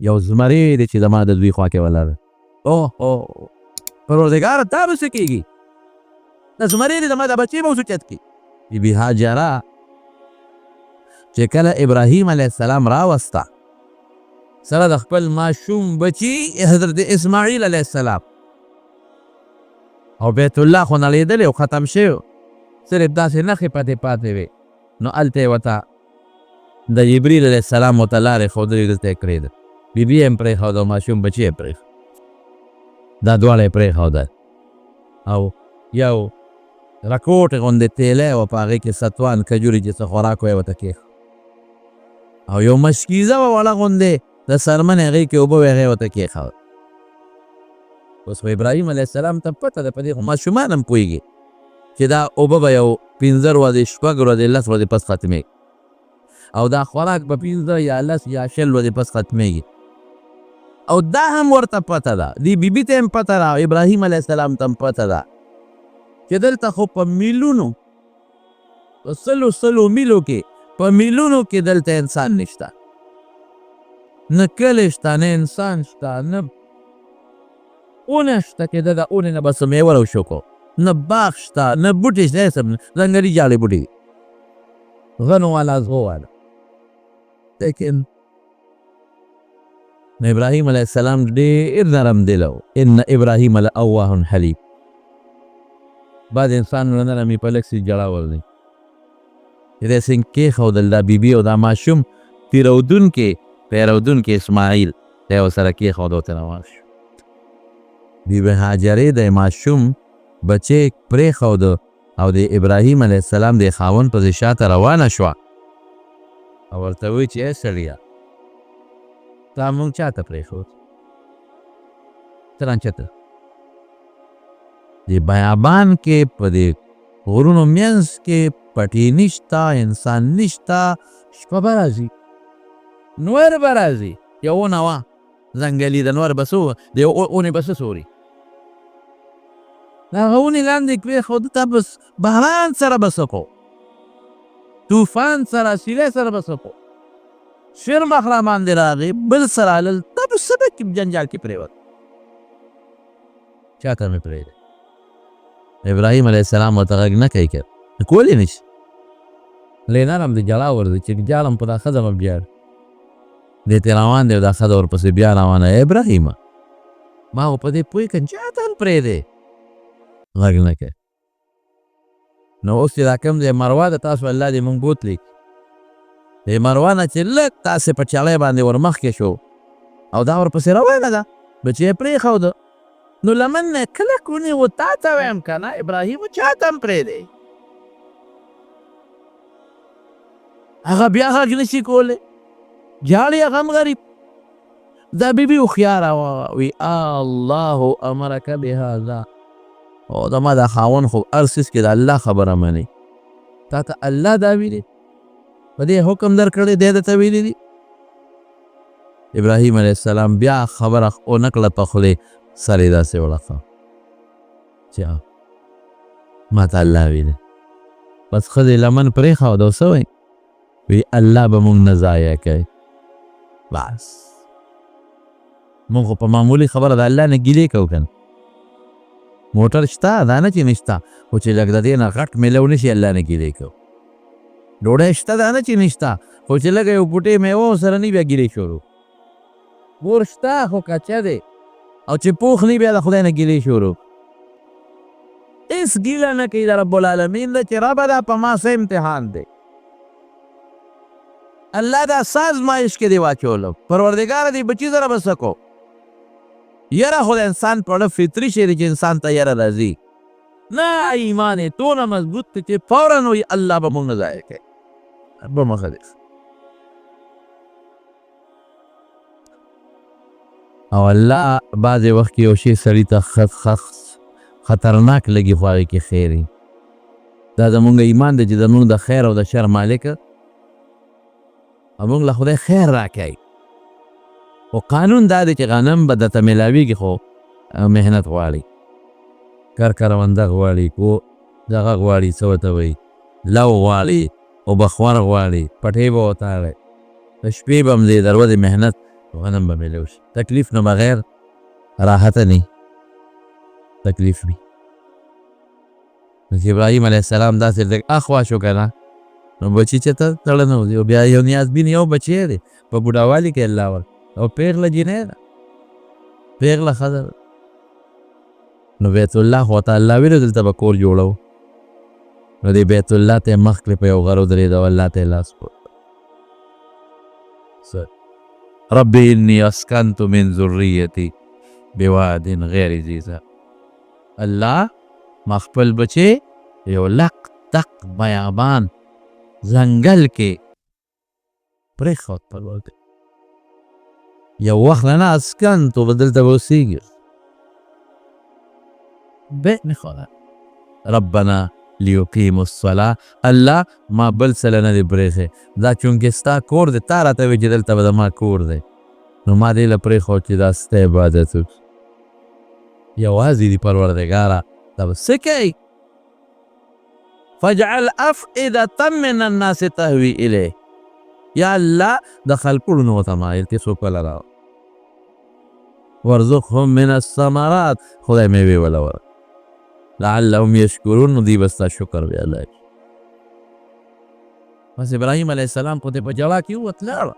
یو زمری دی چې زما د دوی خوا کې ولاړ. اوه پروردګاره دا به څه کېږي؟ د زمری دی زما د بچې به اوس اوچت کړي. بیبي هاجره چې کله ابراهیم علیه السلام راوسته سره د خپل ماشوم بچي حضرت اسماعیل علیه السلام او بیت الله خو نړېدلی او ختم شوی، صرف داسې نښې پاتې وې. نو هلته یې ورته د جبریل علیه السلام ورته لارې ښودلې، دلته یې کړې ده. بیبي یې هم پرېښوده او ماشوم بچي یې پرېښود، دا دواړه یې پرېښودل او یو رکوټ غوندې تیلی وه په هغې کې ستوان کجوري چې څه خوراک وی ورته کېښود او یو مشکیزه وه وړه غوندې د څرمن هغې کې اوبه وې هغې ورته کېښود. اوس خو ابراهیم علیه السلام ته پته ده، په دې خو ماشومان هم پوهېږي چې دا اوبه به یو 15 ورځې 6 ورځې 10 ورځې پس ختمېږي او دا خوراک به 15 یا 10 یا 20 ورځې پس ختمېږي. او دا هم ورته پته ده، دې بیبي ته هم پته ده او ابراهیم علیه السلام ته هم پته ده چې دلته خو په میلونو په سلو میلو کې په میلونو کې دلته انسان نشته، نه کلی شته نه انسان شته، نه اونه شته چې د اونې نه به څه میوه راوشوکو، نه باغ شته نه بوټي شته، ځنګلي جاړې بوټي دي، غنو والا زغو والا. لیکن ابراهیم علیه السلام ډېر نرم دلی و. ان ابراهیم لأواه حلیم. بعد انسان نرمي په لږ څه جړاول دی چې داسې کېښودل دا بیبي او دا ماشوم پیرودونکي اسماعیل دی ورسره کېښود او ته روان شو. بیبي هاجرې د ماشوم بچی پرېښود او د ابراهیم علیه السلام د خاوند پسې شاته روانه شوه او ورته وایي چې ای سړیه تا مونږ چاته پرېښود؟ ته رانچته د بیابان کې په دې غرونو منځ کې پټي نشته، انسان نشته، شپه به راځي، نور به راځي، یو ونه وه ځنګلي د نور به څه د یو اونې به څه سوري د هغه اونې لاندې پرېښود، تا بس باران سره به څه کو، طوفان سره سیلۍ سره به څه کو، شرمخ را باندې راغی بل سره علل، تا به څه به جنجال کې پرېوت، چاته مې پرېږدې؟ ابراهیم علیه السلام ورته غږ نه کوي، کولی نه شي، لینا هم د جلا ورځي چې جالم په دا ښځه به بیا دې ته روان دی او دا ښځه ورپسې بیا روانه. ابراهیمه ما خو په دې پوه کړم چاته هم پرېږدې، غږ نه کوي. نو اوس چې دا کوم دی مروه ده، تاسو الله دې مونږ بوتلی د مروه نه چې لږ تاسې په چړۍ باندې ور مخکې شو او دا ورپسې روانه ده، بچی یې پرېښوده. نو لمن نه کله کونې و تا ته وایم که نه ابراهیم چاته هم پرېږدې، هغه بیا غږ نشي کولی، جاړي هغه هم غریب. دا بیبي هوښیاره وه، وی الله امرک بهذا، او زما دا خاوند خو هر څیز کې د الله خبره مني، تا ته الله دا ویلي، په دې حکم در کړی دی درته ویلي دي. ابراهیم علیه السلام بیا خبره ونه کړه په خولې، سر یې داسې وړخه چې ما ته الله ویلي. بس ښځې لمن پرېښوده او څه وایي؟ وی الله به مونږ نه ضایع کوي. بس مونږ خو په معمولي خبره د الله نه ګیلې کوو که نه، موټر شته دا نه چې نشته، خو چې لږ د دې نه غټ میلو نه شي الله نه ګیلې کوو. ډوډۍ شته دا نه چې نشته، خو چې لږه یو بوټی میوه ورسره نه بیا ګیلې شروع. کور شته خو کچه دی او چې پوخ نه بیا د خدای نه ګیلې شروع. هېڅ ګیله نه کوي د رب العالمین ده چې ربه دا په ما څه امتحان دی، الله دا سازمایش کې دی واچولو، پروردګاره دې بچي سره به څه کو. یره خو د انسان په اړه فطري شی دی چې انسان ته یره راځي، نه ایمان یې دونه مضبوط دی چې فوراً وایي الله به مونږ نه ضایع کوي. به مخه دی او الله بعضې وخت کې یو شی سړي ته خطرناک لګي خو هغې کې خیر وي. دا زمونږ ایمان دی چې زمونږ د خیر او د شر مالک او مونږ له خدای خیر راکوي. خو قانون دا دی چې غنم به درته میلاویږي خو محنت غواړي، کرونده غواړي، کو دغه غواړي، څه ورته وایي، لو غواړي، اوبخور غواړي، پټۍ به وتاړی، د شپې به هم دی د ورځې محنت غنم به میلیو شي. تکلیف نه بغیر راحت نه تکلیف وي. نو چې ابراهیم علیه السلام داسې لږ اخوا شو که نه نو بچي چېرته تړه نه بیا یو نیازبین یو بچی دی په بوډاوالي کې الله ور او پیغله جینۍ ده پیغله ښځه ده. نو بیت الله خو ته الله ویلو دلته به کور جوړو نو دې بیت الله ته مخ کړې په یو غر ودرېده او الله ته یې لاس رب انی اسکنت من ذریتی بواد غیر ذی زرع. الله ما خپل بچی یو لق تق بیابان ځنګل کې پرېښود پروردګار. یو وخت نه اسکنتو به دلته به اوسېږي بیت میخوره. ربنا لیقیموا الصلاة. الله ما بل څه له نه دی پرېښی دا چونکې ستا کور دی تا راته وایي چې دلته به د ما کور دی نو ما دې له پرېښود چې دا ستا عبادت وکړي. یوازې دي پروردګاره دا به څه کوي. فاجعل افئدة من الناس تهوي الیه. یا الله د خلکو زړونو ته مایل کړي څوک وله راوړه. وارزقهم من الثمرات. خدای میوې وله ورکړه لعلهم یشکرون. نو دوی به ستا شکر ویلی. بس ابراهیم علیه السلام خو دې په جلا کې ووت لاړه.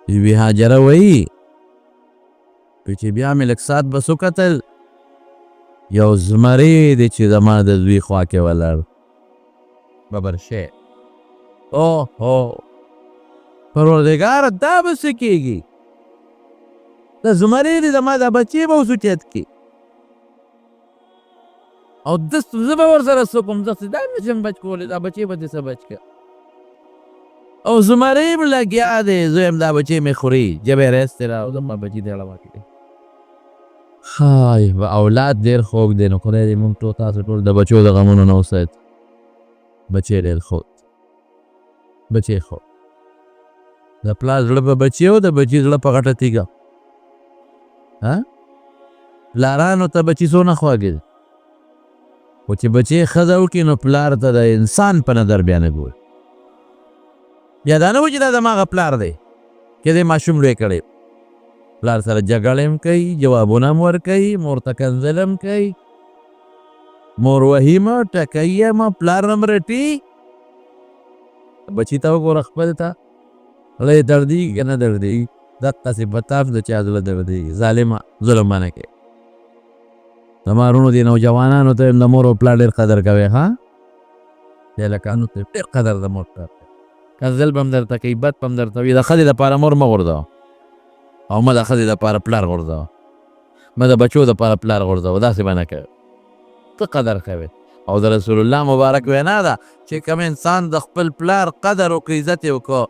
بیبي هاجره وایي چې بیا مې لږ ساعت بس وکتل یو زمری دی چې زما د دوی خوا کې ولاړ ببر شی. اوهو پروردګاره دا به څه کېږي د زمری دی زما دا بچی به اوس اوچت کړي او زه به ورسره څه کوم داسې دا نشم بچ کولی دا بچی به دې څه بچ کړه او زمری م لګیا دی زه یم دا بچی مې خوري ژبه یې رایستې را او زما بچي دې اړه واقع های و اولاد ډېر خوږ دی نو خدای دې موږ ټول تاسو ټول د بچو د غمونو نه وساتي. بچی ډېر خوږ بچی خوږ د پلار زړه په بچي او د بچي زړه په غټه تیږه. پلارانو ته بچي څونه خواږه دي خو چې بچی ښځه وکړي نو پلار ته د انسان په نظر بیا نه ګوري. بیا دا نه و چې دا زما هغه پلار دی چې دې ماشوم لوی کړی پلار سره جګړه هم کوي جوابونه هم ورکوي مور ته کنځل هم کوي مور وهي م ټکوي م پلار هم رټي. بچي ته وګوره خپل ته زړه یې دردېږي که نه دردېږي دقسې په تا هم د چا زړه دردېږي. ظالمه ظلم مه نه کوې. زما وروڼو دې نوجوانانو ته د مور او پلار ډېر قدر کوئ ښه دې هلکانو ته ډېر قدر د مور پلار کوي. کنځل به هم درته کوي بد به هم درته وي د ښځې دپاره مور مه غورځوه او مه د ښځې دپاره پلار غورځوه مه د بچو دپاره پلار غورځوه داسې به نه کوې ته قدر کوې. او د رسول الله مبارک وینا ده چې کوم انسان د خپل پلار قدر وکړي عزت یې وکړو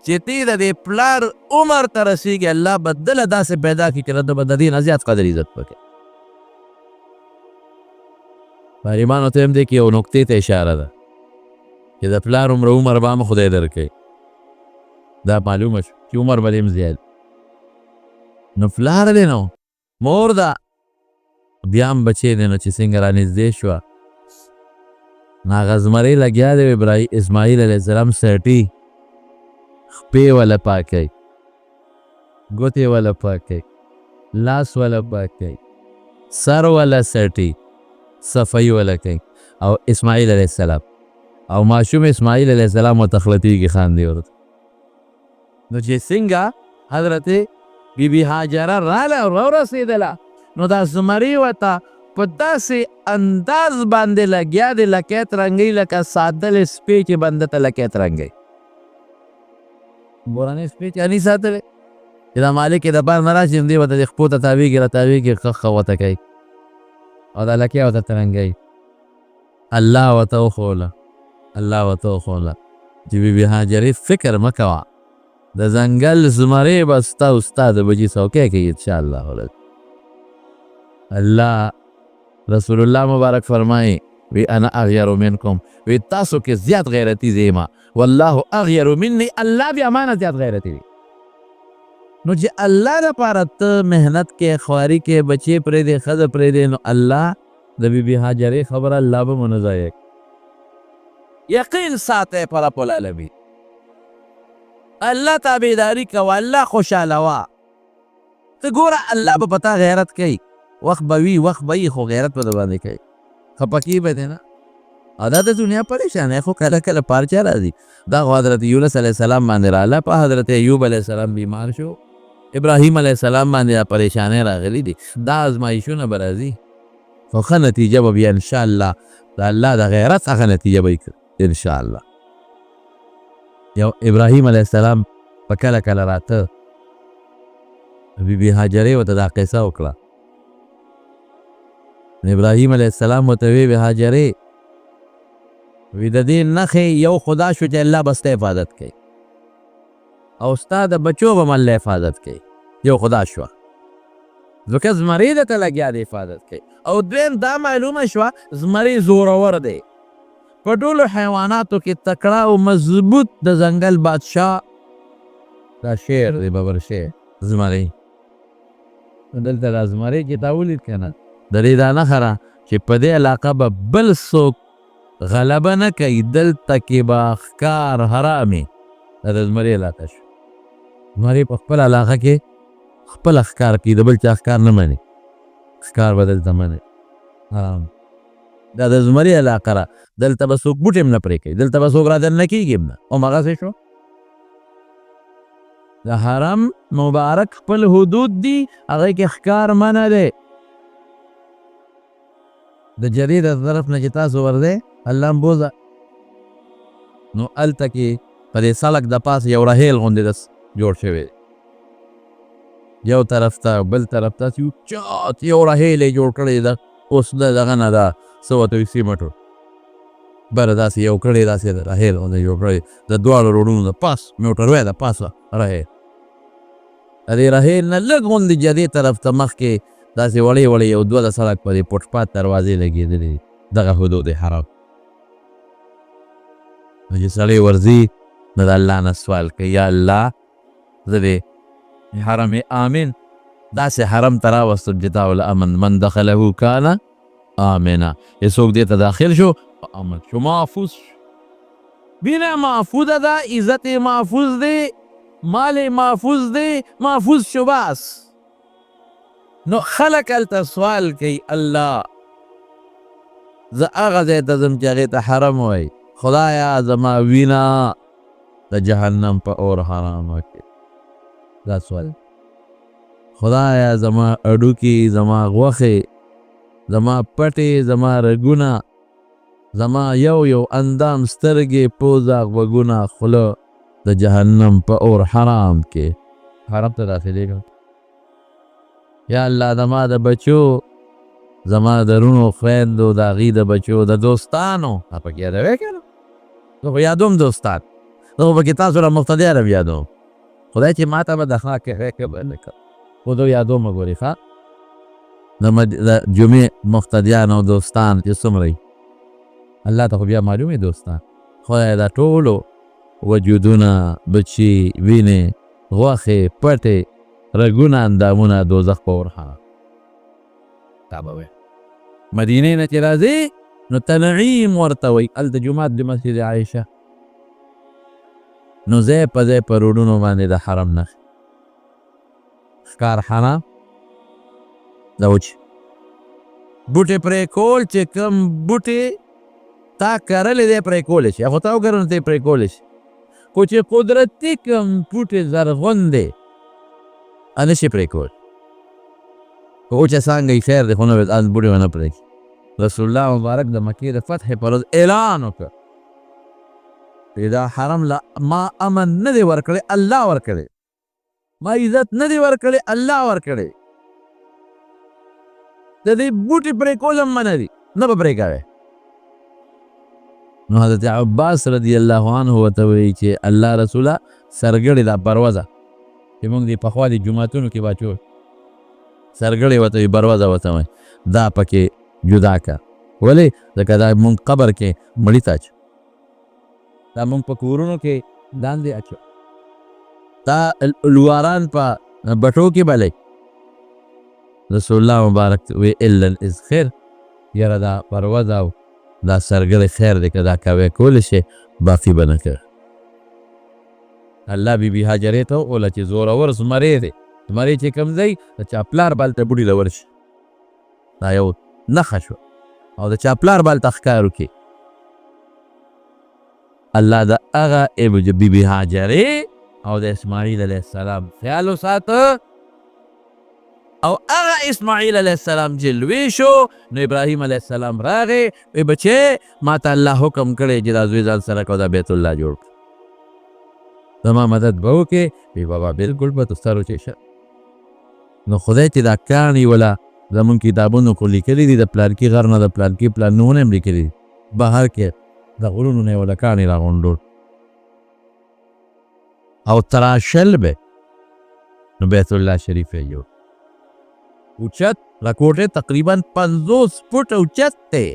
چې تی د دې پلار عمر ته رسېږي الله به دله داسې پیدا کړي چې د د دې نه زیات قدر عزت وکړي. پاریمانو ته هم دی کې یو نکتې ته اشاره ده چې د پلار عمر به هم خدای درکوي دا معلومه شو چې عمر به دې هم زیات نو پلار دی نو مور ده بیا هم بچی دی نو چې څنګه رانږدې شوه نو هغه زمری لګیا دی اسماعیل علیه السلام سټي خپې وله پاکوي ګوتې وله پاکوي لاس وله پاکوي سر وله سټي صفایي وله کوي او اسماعیل علیه السلام او ماشوم اسماعیل علیه السلام ورته خلطېږي خاندي ورته. نو چې څنګه حضرت بیبي هاجره راله او راورسېدله نو دا زمري ورته په داسې انداز باندې لګیا دی لکۍ ترنګوي لکه ساتلی سپی چې بنده ته لکۍ ترنګوي. بورانې سپی چې اني ساتلی چې دا مالک یې د بار نه راشي نو دې ورته د خپو ته تاویږي راتاویږي خښه ورته کوي او دا لکۍ ورته ترنګوي. الله ورته وښوله الله ورته وښوله چې بیبي هاجرې فکر مه کوه د ځنګل زمرې به ستا او ستا د بچي څوکی کوي انشاءالله. الله رسول الله مبارک فرمایي وی انا اغیر منکم وی تاسو کې زیات غیرتی زیما والله اغیر مني الله بیا مانه زیات غیرتی دی. نو چې الله دپاره ته محنت کې خواري کې بچی پرېږدې ښځه پرېږدې نو الله د بیبي هاجرې خبره الله به مو نه ضایع یقین ساتی په رب العالمین الله تابعداري کوه الله خوشحاله وه ته ګوره الله به په تا غیرت کوي، وخت به وي وخت به وي خو غیرت به در باندې کوي، خفه کېږي به نه. او دا د دنیا پریشانۍ خو کله کله پارچه راځي. دا خو حضرت یونس علیه السلام باندې راغله، په حضرت ایوب علیه السلام بیمار شو، ابراهیم علیه السلام باندې دا پریشانۍ راغلي دي، دا ازمایښونه به راځي خو ښه نتیجه به بیا انشاءالله د الله د غیرت څخه نتیجه به یې انشاءالله. یو ابراهیم علیه السلام په کله کله راته بیبي هاجرې ورته دا قصه وکړه. ابراهیم علیه السلام ورته وی هاجرې وی د دې نښې یو خدا شو چې الله به ستا حفاظت کوي او ستا د بچو به الله حفاظت کوي، یو خدا شوه ځکه زمري درته لګیا دی حفاظت کوي. او دویم دا معلومه شوه زمري زورور دی، په ټولو حیواناتو کې تکړه او مضبوط د ځنګل بادشاه دا شیر دی ببر شیر زمري. دلته دا زمري چې تا ولید که نه د دې دا نښه ده چې په دې علاقه به بل څوک غلبه نه کوي، دلته کې به ښکار حرامې. دا د زمري علاقه شو، زمري په خپل علاقه کې خپل ښکار کوي، د بل چا ښکار نه مني، ښکار به دلته مني حرام. دا د زمري علاقه ده، دلته به څوک بوټ هم نه پرې کوي، دلته به څوک رادننه کېږي هم نه. هماغسې شو د حرم مبارک خپل حدود دي، هغې کې ښکار منع دی. د جرې د طرف نه چې تاسو ورځئ الله بوزه نو هلته کې په دې سړک د پاسه یو رحیل غوندې جوړ شوی دی، یو طرف ته بل طرف ته یو چات یو رحیل یې جوړ کړی ده. اوس د دغه نه ده څه ورته وایي سیمټو بره داسې یو کړی داسې رحیل غوندې جوړ کړی د دواړو روډونو د پاس موټروی د پاسه رحیل. د دې رحیل نه لږ غوندې جدې طرف ته مخکې داسې وړې وړې یو دوه د سړک په دې پټپات دروازې لګېدلې دغه حدود حرام. نو چې سړی ورځي نو د الله نه سوال کوي یا الله زه دې حرم آمن داسې حرم ته راوستم چې تا ول امن من دخله کان آمنا، چې څوک دې ته داخل شو امن شو، محفوظ شو، وینه محفوظه ده، عزت محفوظ دی، مال محفوظ دی، محفوظ شو بس. نو خلق هلته سوال کوي الله زه هغه ځای ته ځم چې هغې ته حرم وایي، خدایا زما وینه د جهنم په اور حرامه کړې. دا سوال خدایا زما اډوکي، زما غوښې، زما پټې، زما رګونه، زما یو یو اندام، سترګې، پوزه، غوږونه، خوله د جهنم په اور حرام کې حرم ته داخلېږم. یا الله زما د بچو، زما د رونو خویندو، د هغې د بچو، د دوستانو پکې یادوې که نه؟ زه خو یادوم دوستان، زه خو پکې تاسو را مقتدیان هم یادوم، خدای چې ما ته به د اخلاق کښې به نه کړ خو زه یادومه ګورې ښه د جمعې مقتدیان او دوستان چې څومره الله ته خو بیا معلوم دوستان، خدای دا ټولو وجودونه، بچي، وینې، غوښې، پټې، رګونه، اندامونه دوزخ په اور حرام. تا به وایي مدینې نه چې راځې نو تنعیم ورته وایي، هلته جومات د مسجد عایشه، نو ځای په ځای په روډونو باندې د حرم نښې، ښکار حرام. دا وچ بوټې پرې کول چې کوم بوټې تا کرلی دی پرې کولی شي، خو تا وکرل نو ته یې پرې کولی شي، خو چې قدرتي کوم بوټې زرغون دی نه شي پرې کول. خو وچه څانګه یې خیر دی خو نه بوټې ونه پرېږدي. رسول الله مبارک د مکې د فتح په ورځ اعلان وکړ چې دا حرم له ما امن نه دی ورکړی، الله ورکړی، ما عزت نه دی ورکړی، الله ورکړی. د دې بوټې پرې کول هم منع دي، نه به پرې کوې. نو حضرت عباس رضی الله عنه ورته وایي چې الله رسوله سرګړې دا بروزه چې موږ دې پخوا دې جوماتونو کې باچو سرګړې ورته وایي، بروزه ورته وایي، دا پکې جدا که. ولې؟ ځکه دا موږ قبر کې مړي ته اچو، دا موږ په کورونو کې داندې اچو، دا لواران په بټو کې بلی. رسول الله مبارک وی الا الاذخر، یاره دا پروزه او دا سرګړی خیر دی که دا کوی کولی شي باقي به نه کوي. الله بی بی هاجرې ته وویله چې زورور زمری دی زمری چې کوم ځای د چا پلار بال ته بوډي له ورشي دا یو نښه شوه او د چا پلار بال ته ښکار وکړي الله د هغه بیبي هاجرې او د اسماعیل علیه السلام خیال وساته او هغه اسماعیل علیه السلام چې لوی شو نو ابراهیم علیه السلام راغی وی بچې ما ته الله حکم کړی چې دا زوی ځان سره کړه دا بیت الله جوړ کړه زما مدد به وکړې وی بابا بالکل به تو سر وچې شه نو خدای چې دا کاڼي وله زمونږ کتابونو خو لیکلي دي د پلارکي غر نه د پلارکي پلانونه هم لیکلي دي بهر کې د غرونو نه یې وله کاڼي راغونډول او تراشل به نو بیت الله شریف یې جوړ اوچت د کوټې تقریبا 50 فوټ اوچت دی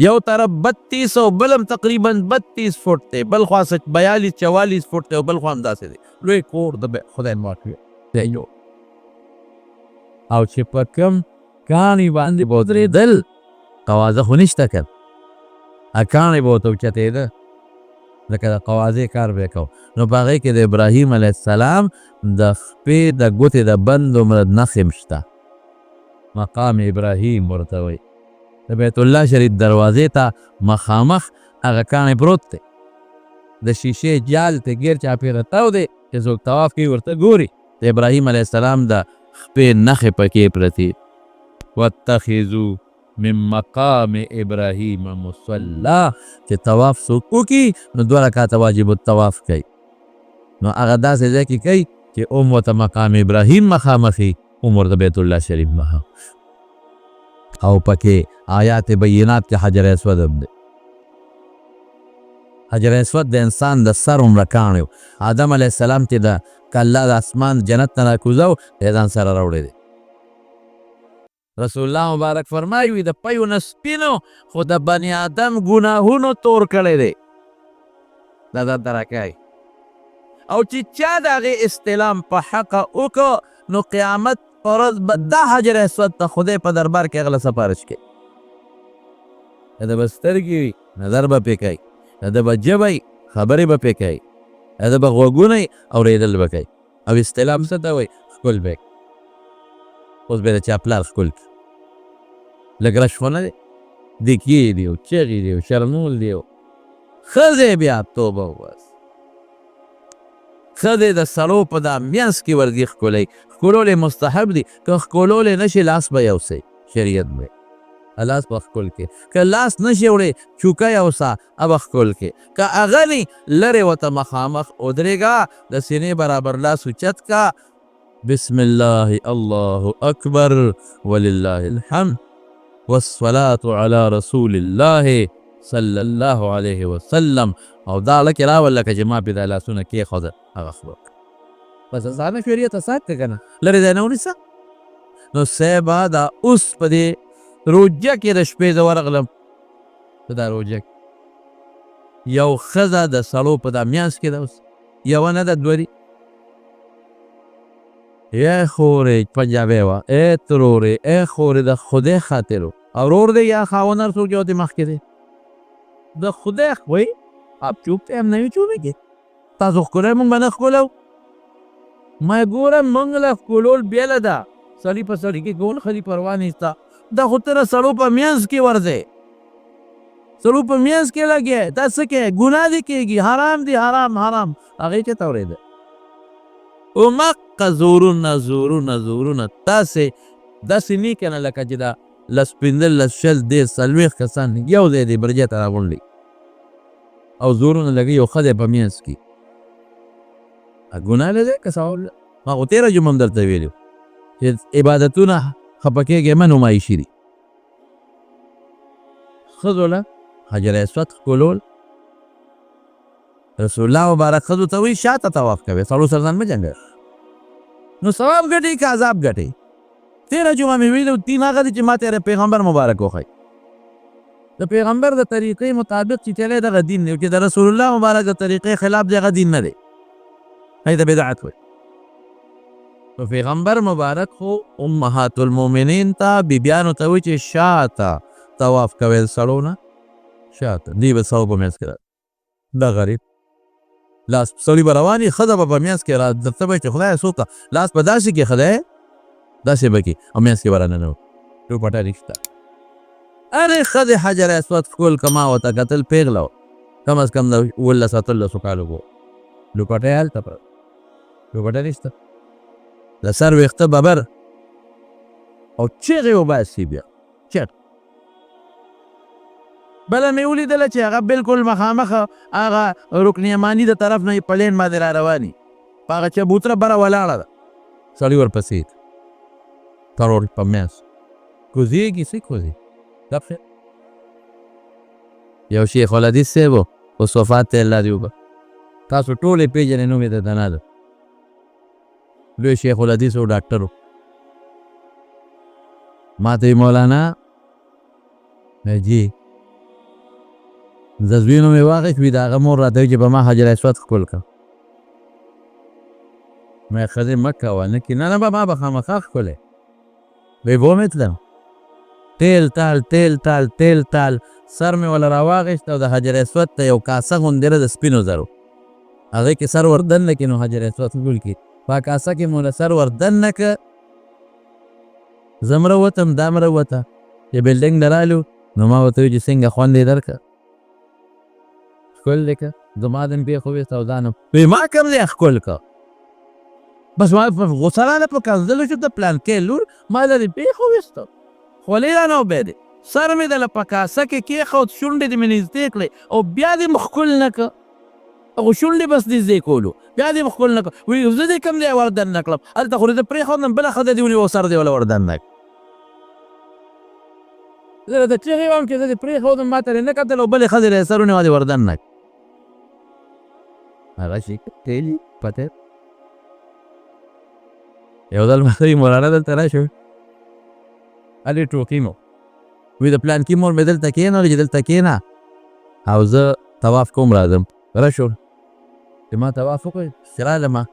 یو طرف 32 او بلم تقریبا 32 فوټ دی بل خوا 42 44 فوټ دی او بل خوا هم داسې دی لوی کور د خدای ماک دی یو او چې په کوم کاڼي باندې به ودرېدل قوازه خو نشته که کاڼي به ورته اوچتېده لکه د قوازې کار به یې کو نو په هغې کې د ابراهیم علیه السلام د خپې د ګوتې د بند عمره نښې هم شته مقام ابراهیم ورته وایي د بیت الله شریف دروازې ته مخامخ هغه کاڼی پروت دی د شیشې جال ته ګیر چاپېره تاو دی چې څوک طواف کوي ورته ګوري د ابراهیم علیه السلام د خپې نښې پکې پرتې واتخذوا من مقام ابراهیم مصلا چې طواف څوک وکړي نو 2 رکعته واجب الطواف کوي نو هغه داسې ځای کې کوي چې ورته مقام ابراهیم مخامخي ورته بیت الله شریف مخامخ او پکې آیات بینات کې حجر اسود هم دی حجر اسود د انسان د سر عمره کاڼی و آدم علیه السلام چې د الله د اسمان جنت نه راکوزه و ځان سره راوړی دی رسول الله مبارک فرمایي د پیو نه سپینو خو د بني آدم ګناهونو تور کړی دی دا درکای او چې چا د هغې استلام په حقه وکړو نو قیامت په ورځ به دا حجر اسود ته خدای په دربار کې هغه له سفارش کوي د به سترګې وي نظر به پې کوي د به ژبه وي خبرې به پې کوي د به غوږونه وي اورېدل به کوي او استلام څه ته وایي ښکل به اوس به د چا پلار ښکل کړي لږ رش خو نه دی دکې دی او چغې دی او شرمول دی او ښځې بیا توبه وباسي ښځې د سړو په دا میانځ کې ورځي ښکلی ښکلول یې مستحب دي که ښکلول یې نشي لاس به یوسئ شریعت به لاس به ښکل کې که لاس نشي وړی چوکه یوسه به ښکل کې که هغه نی لرې ورته مخامخ ودرېږه د سینې برابر لاس اوچت کا بسم الله الله اکبر ولله الحمد والصلاة على رسول الله صلی الله علیه وسلم او دا لکه راول لکه چې ما پې دا لاسونه کېښوده هغه خبر بس ځانه شریعت اسات که که نه لرې ځای نه ونیسه نو صیبه دا اوس په دې روجه کې د شپې زه ورغلم په دا روجه کې یو ښځه د سړو په دا میانځ کې ده اوس یوه نه ده دوه دي ای خورې پنجابی وه ای ترورې ای خورې د خدای خاطر او ورور دی یا خاوند هر څوک یو دې مخکې دی د خدای وایي آپ چوپ دی هم نه وي چوپېږي تاسو ښکلی مونږ به نه ښکلو ما ګوره مونږ له ښکلول بېله ده سړي په سړي کې کول ښه دي پروا نشته دا خو ته د سړو په منځ کې ورځې سړو په منځ کې لګې دا څه کې ګناه دې کېږي حرام دي حرام حرام هغې چېرته اورېده مقه زورونه تاسې داسې نه که نه لکه چې دا لس 15 شل 40 کسان یو ځای دی برجې ته راغونډي او زورونه لګي یو ښه دی په منځ کې ګناه نه دی که ثواب ما خو تېره جمعه هم درته ویلي چې عبادتونه خفه کېږي مه نمایشي دي ښځو له حجر اسود ښکلول رسول الله مبارک ښځو ته وایي شاته طواف کوي سړو سره ځان مه جنګوه نو ثواب ګټئ که عذاب ګټئ تېره جمعه مې ویلي 3 هغه دي چې ما تېره پیغمبر مبارک وښی د پیغمبر د طریقې مطابق چې تللی دغه دین دی چې د رسول الله مبارک د طریقې خلاف دی هغه دین نه دی هغې ته بدعت وایي نو پیغمبر مبارک خو امهات المؤمنین ته بیبیانو ته وایي چې شاته طواف کوئ سړو نه شاته دوی به سړو په منځ کې دا غریب لاس سړي به روان وي ښځه به په منځ کې را درته به چې خدایه څوک لاس په داسې کې خدای داسې به کې او منځ کې به راننوت ډوپټه رښته ارې ښځې حجر اسود ښکل که ما ورته کتل پیغله وه کم از کم د 18-13 کالو به ډوپټه یې هلته پرته ډوپټه نشته د سر ویښته ببر او چیغې وباسي بیا چیغ بله مې ولیدله چې هغه بلکل مخامخ هغه رکن یماني د طرف نه پلین باندې را رواني په هغه چبوتره بره ولاړه ده سړي ورپسې ترور په میاس کوزېږي څه کوزي ګپ شپ یو شیخ الحدیث صاحب و اوس وفات ته الله دې وبخښي تاسو ټول یې پېژنئ نوم یې د دنا ده لوی شیخ الحدیث و ډاکټر و ما ته مولانا جی د زوی نوم یې واخیست وي د هغه مور راته وایي چې په ما حجر اسود ښکل کړه مې ښځې مه کوه نه کې نه به ما به خامخا ښکلی وی ومې تلم تیل تال تیل تال تیل تال سر مې وله راواخیست او د حجر اسود ته یو کاسه غوندې ده د سپینو زرو هغې کې سر وردننه کړي نو حجر اسود ښکل کړي په کاسه کې مو له سر وردننه که زه مړه وتم دا مړه وته چې بلډینګ له رالو نو ما ورته وایي چې څنګه خوند یې درکړه ښکل دی که زما دن پېښ وویست او ځان وی ما کوم ځای ښکل که بس ما غوسه راله په کنځلو شو د پلانکې لور ما لرې پېښ وویسته خولې رانه وبېدې سر مې دله په کاسه کې کېښود شونډې دې مې نږدې کړې او بیا دې مې ښکل نه که هغو شونډې بس نږدې کولو بیا دې مې ښکل نه که وی زه دې کوم ځای وردن نه کړم هلته خو دې زه پرېښودم بله ښځه دې ونیو سر دې وله وردن نه زه راته چغې وم چې زه دې پرېښودم ما ته دې نه کتل او بلې ښځې دې سر ونیو دې وردن نه هغه شي تیلي پته یو ځل ما ته مولانا دلته راشو هلې ټوکې مو وی د پلانکي مور مې دلته کېنوله چې دلته کېنه او زه طواف کوم راځم راشو چې ما طواف وکړ چې رالمه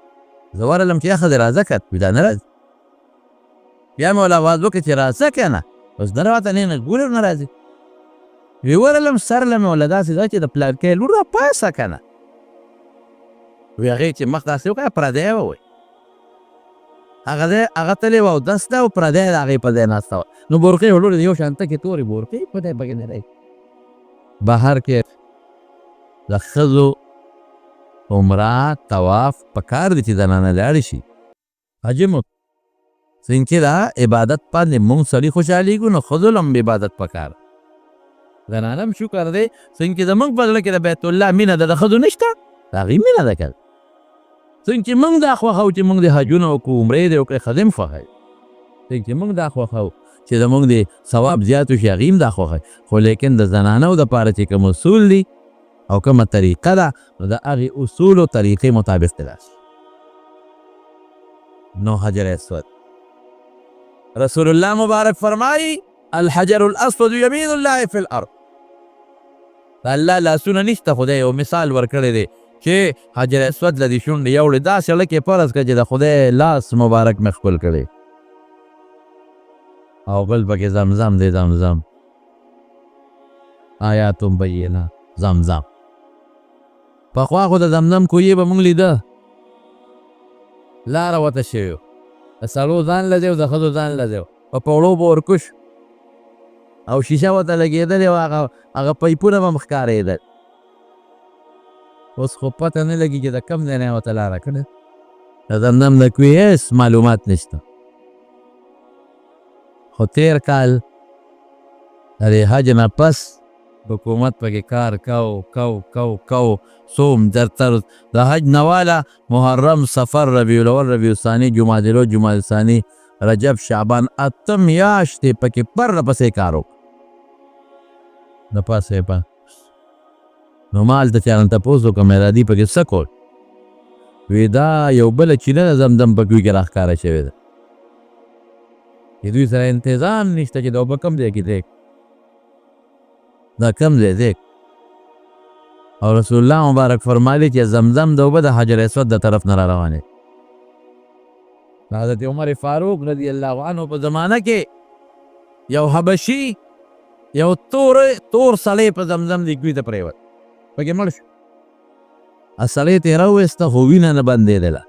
زه ورغلم چې یا ښځې راځه که وي دا نه راځي بیا مې ول اواز وکړ چې راځه که نه اوس نه راته نه ګورې نه راځي وی ورغلم سر له مې وله داسې ده چې د پلانکۍ لور راپاسه که نه وی هغې چې مخ داسې وکړه پردی وه وی هغه تلې وه او دسته او پردی د هغې په ځای ناسته وه نو بورقې وړولې د یو شانته کې تورې بورقې په دی پکې نه دی بهر کې د ښځو عمره طواف په کار دی چې زنانه لاړې شي حاجي مو څنګه چې دا عبادت باندې مونږ سړي خوشحالېږو نو ښځو له هم عبادت په کار زنانه هم شکر دی څنګه چې زمونږ په زړه کې د بیت الله مینه ده د ښځو نشته د هغې مینه ده که څنګه چې موږ دا خوښوو چې موږ د حجونه وکړو عمرې دې وکړې ښځې هم خوښوي څنګه چې موږ دا خوښوو چې زموږ د ثواب زیات وشي هغې هم دا خوښوي خو لیکن د زنانو دپاره چې کوم اصول دي او کومه طریقه ده نو د هغې اصولو طریقې مطابق دی راشي نو حجر اسود رسول الله مبارک فرمایي الحجر الاسود یمین الله فی الارض د الله لاسونه نشته خدای یو مثال ورکړی دی چې حجر اسود له دې شونډې یوړې داسې لکې فرض کړه چې د خدای لاس مبارک مې ښکل کړی او بل پکې زمزم دی زمزم آیات بینه زمزم پخوا خو د زمزم کویې به مونږ لیده لاره ورته شوې د سړو ځان له دی او د ښځو ځان له دی په پوړو به ورکوش او شیشه ورته لګېدلې وه هغه پیپونه به م ښکارېدل اوس خو پته نه لګي چې د کم ځای نه یې ورته لاره کړې د زمزم د کوې هېڅ معلومات نشته خو تېر کال د دې حج نه پس حکومت پکې کار کو څوم درتر د حج نه واله محرم سفر ربیع الاول ربیع الثاني جمادی الاول جمادی الثاني رجب شعبان 8 میاشتې پکې پرله پسې کار وکړ د پاسې په نو ما هلته چا نه تپوس وکړم ارادي پکې څه کول وی دا یو بله چینه د زمزم په کوی کې راښکاره شوې ده چې دوی سره انتظام نشته چې دا اوبه کوم ځای کې دی دا کم ځای دی او رسول الله مبارک فرمایلی چې زمزم د اوبه د حجر اسود د طرف نه را روانې حضرت عمر فاروق رضی الله عنه په زمانه کې یو حبشي یو تور سړی په زمزم د کوی ته پرېوت پکې مړ شو سړی ترې راوویسته خو وینه نه بندېدله.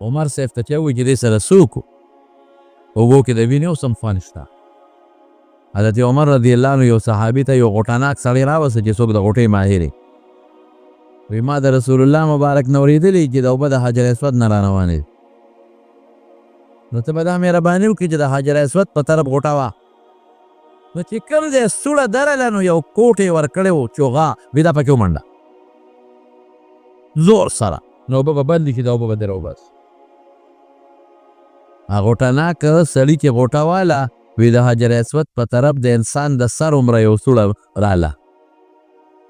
عمر صاحب ته چا وویل چې دې سره څه وکړو؟ اوبو کې د وینې اوس هم خوند شته. حضرت عمر رضی الله عنه یو صحابي ته یو غوټاناک سړی راوسته چې څوک د غوټۍ ماهر وي. وی ما د رسول الله مبارک نه اورېدلي چې د اوبه د حجر اسود نه رانوانې دي. نو ته به دا مهرباني وکړې چې د حجر اسود په طرف غوټه وه. نو چې کوم ځای سوړه درله نو یو کوټ یې ورکړی و چوغا وي دا پکې ومنډه زور سره. نو اوبه به بندې شي دا اوبه به دې راوباس. غوټناک سړي چې غوټه واله وی د حجر اسود په طرف د انسان د سر عمره یو سوړه راله.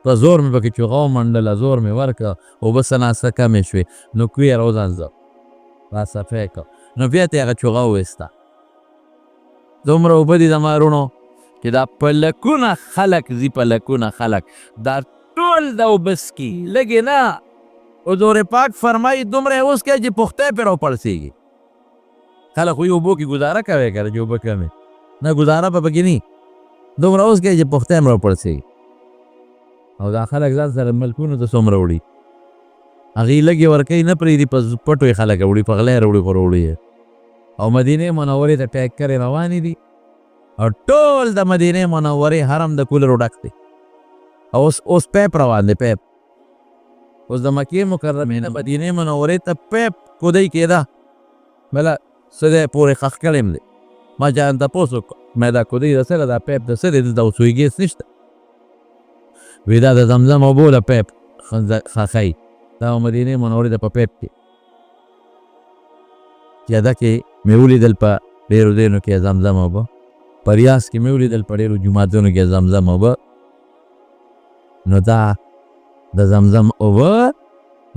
په زور مې پکې چوغه ومنډله، زور مې ورکړه، اوبه څه ناسته کمې شوې. نو کوی یې راوځانځه را صفی کړه. نو بیا ته یې هغه چوغه وویسته. دومره اوبه دي زما وروڼو چې دا په لکونه خلک ځي، په لکونه خلک دا ټول د اوبه څکي لږې نه. حضور پاک فرمایي دومره یې وڅکئ چې پختی پرې راوپړسېږي. خلک خو یې اوبو کې ګزاره کوی که چې اوبه کمې نه ګزاره به پکې نه. دومره وڅکئ چې پختی هم راوپړسېږي. او دا خلک ځان سره ملکونو ته څومره وړي، هغې لږې ورکوي نه پرېږدي، په پټو یې خلک وړي، په غلی راوړي، په راوړي یې. او مدینې منورې ته ټیکرې روانې دي او ټول د مدینې منورې حرم د کولرو ډک دی. او اوس پیپ روان دی، پیپ اوس د مکې مکرمې نه مدینې منورې ته پیپ کودی کېده. بله څه دی پورې ښخ کړی م دی. ما چا ته تپوس وکړ ما دا کودی د څه ده، دا پیپ د څه دی؟ دلته اوس ویګیس نشته. وی دا د زمزم اوبو له پیپ ښخی، دا مدینې منورې ته په پیپ کې جده کې مې ولیدل، په ډېرو ځایونو کې زمزم اوبه، په ریاض کې مې ولیدل، په ډېرو جوماتونو کې زمزم اوبه. نو دا د زمزم اوبه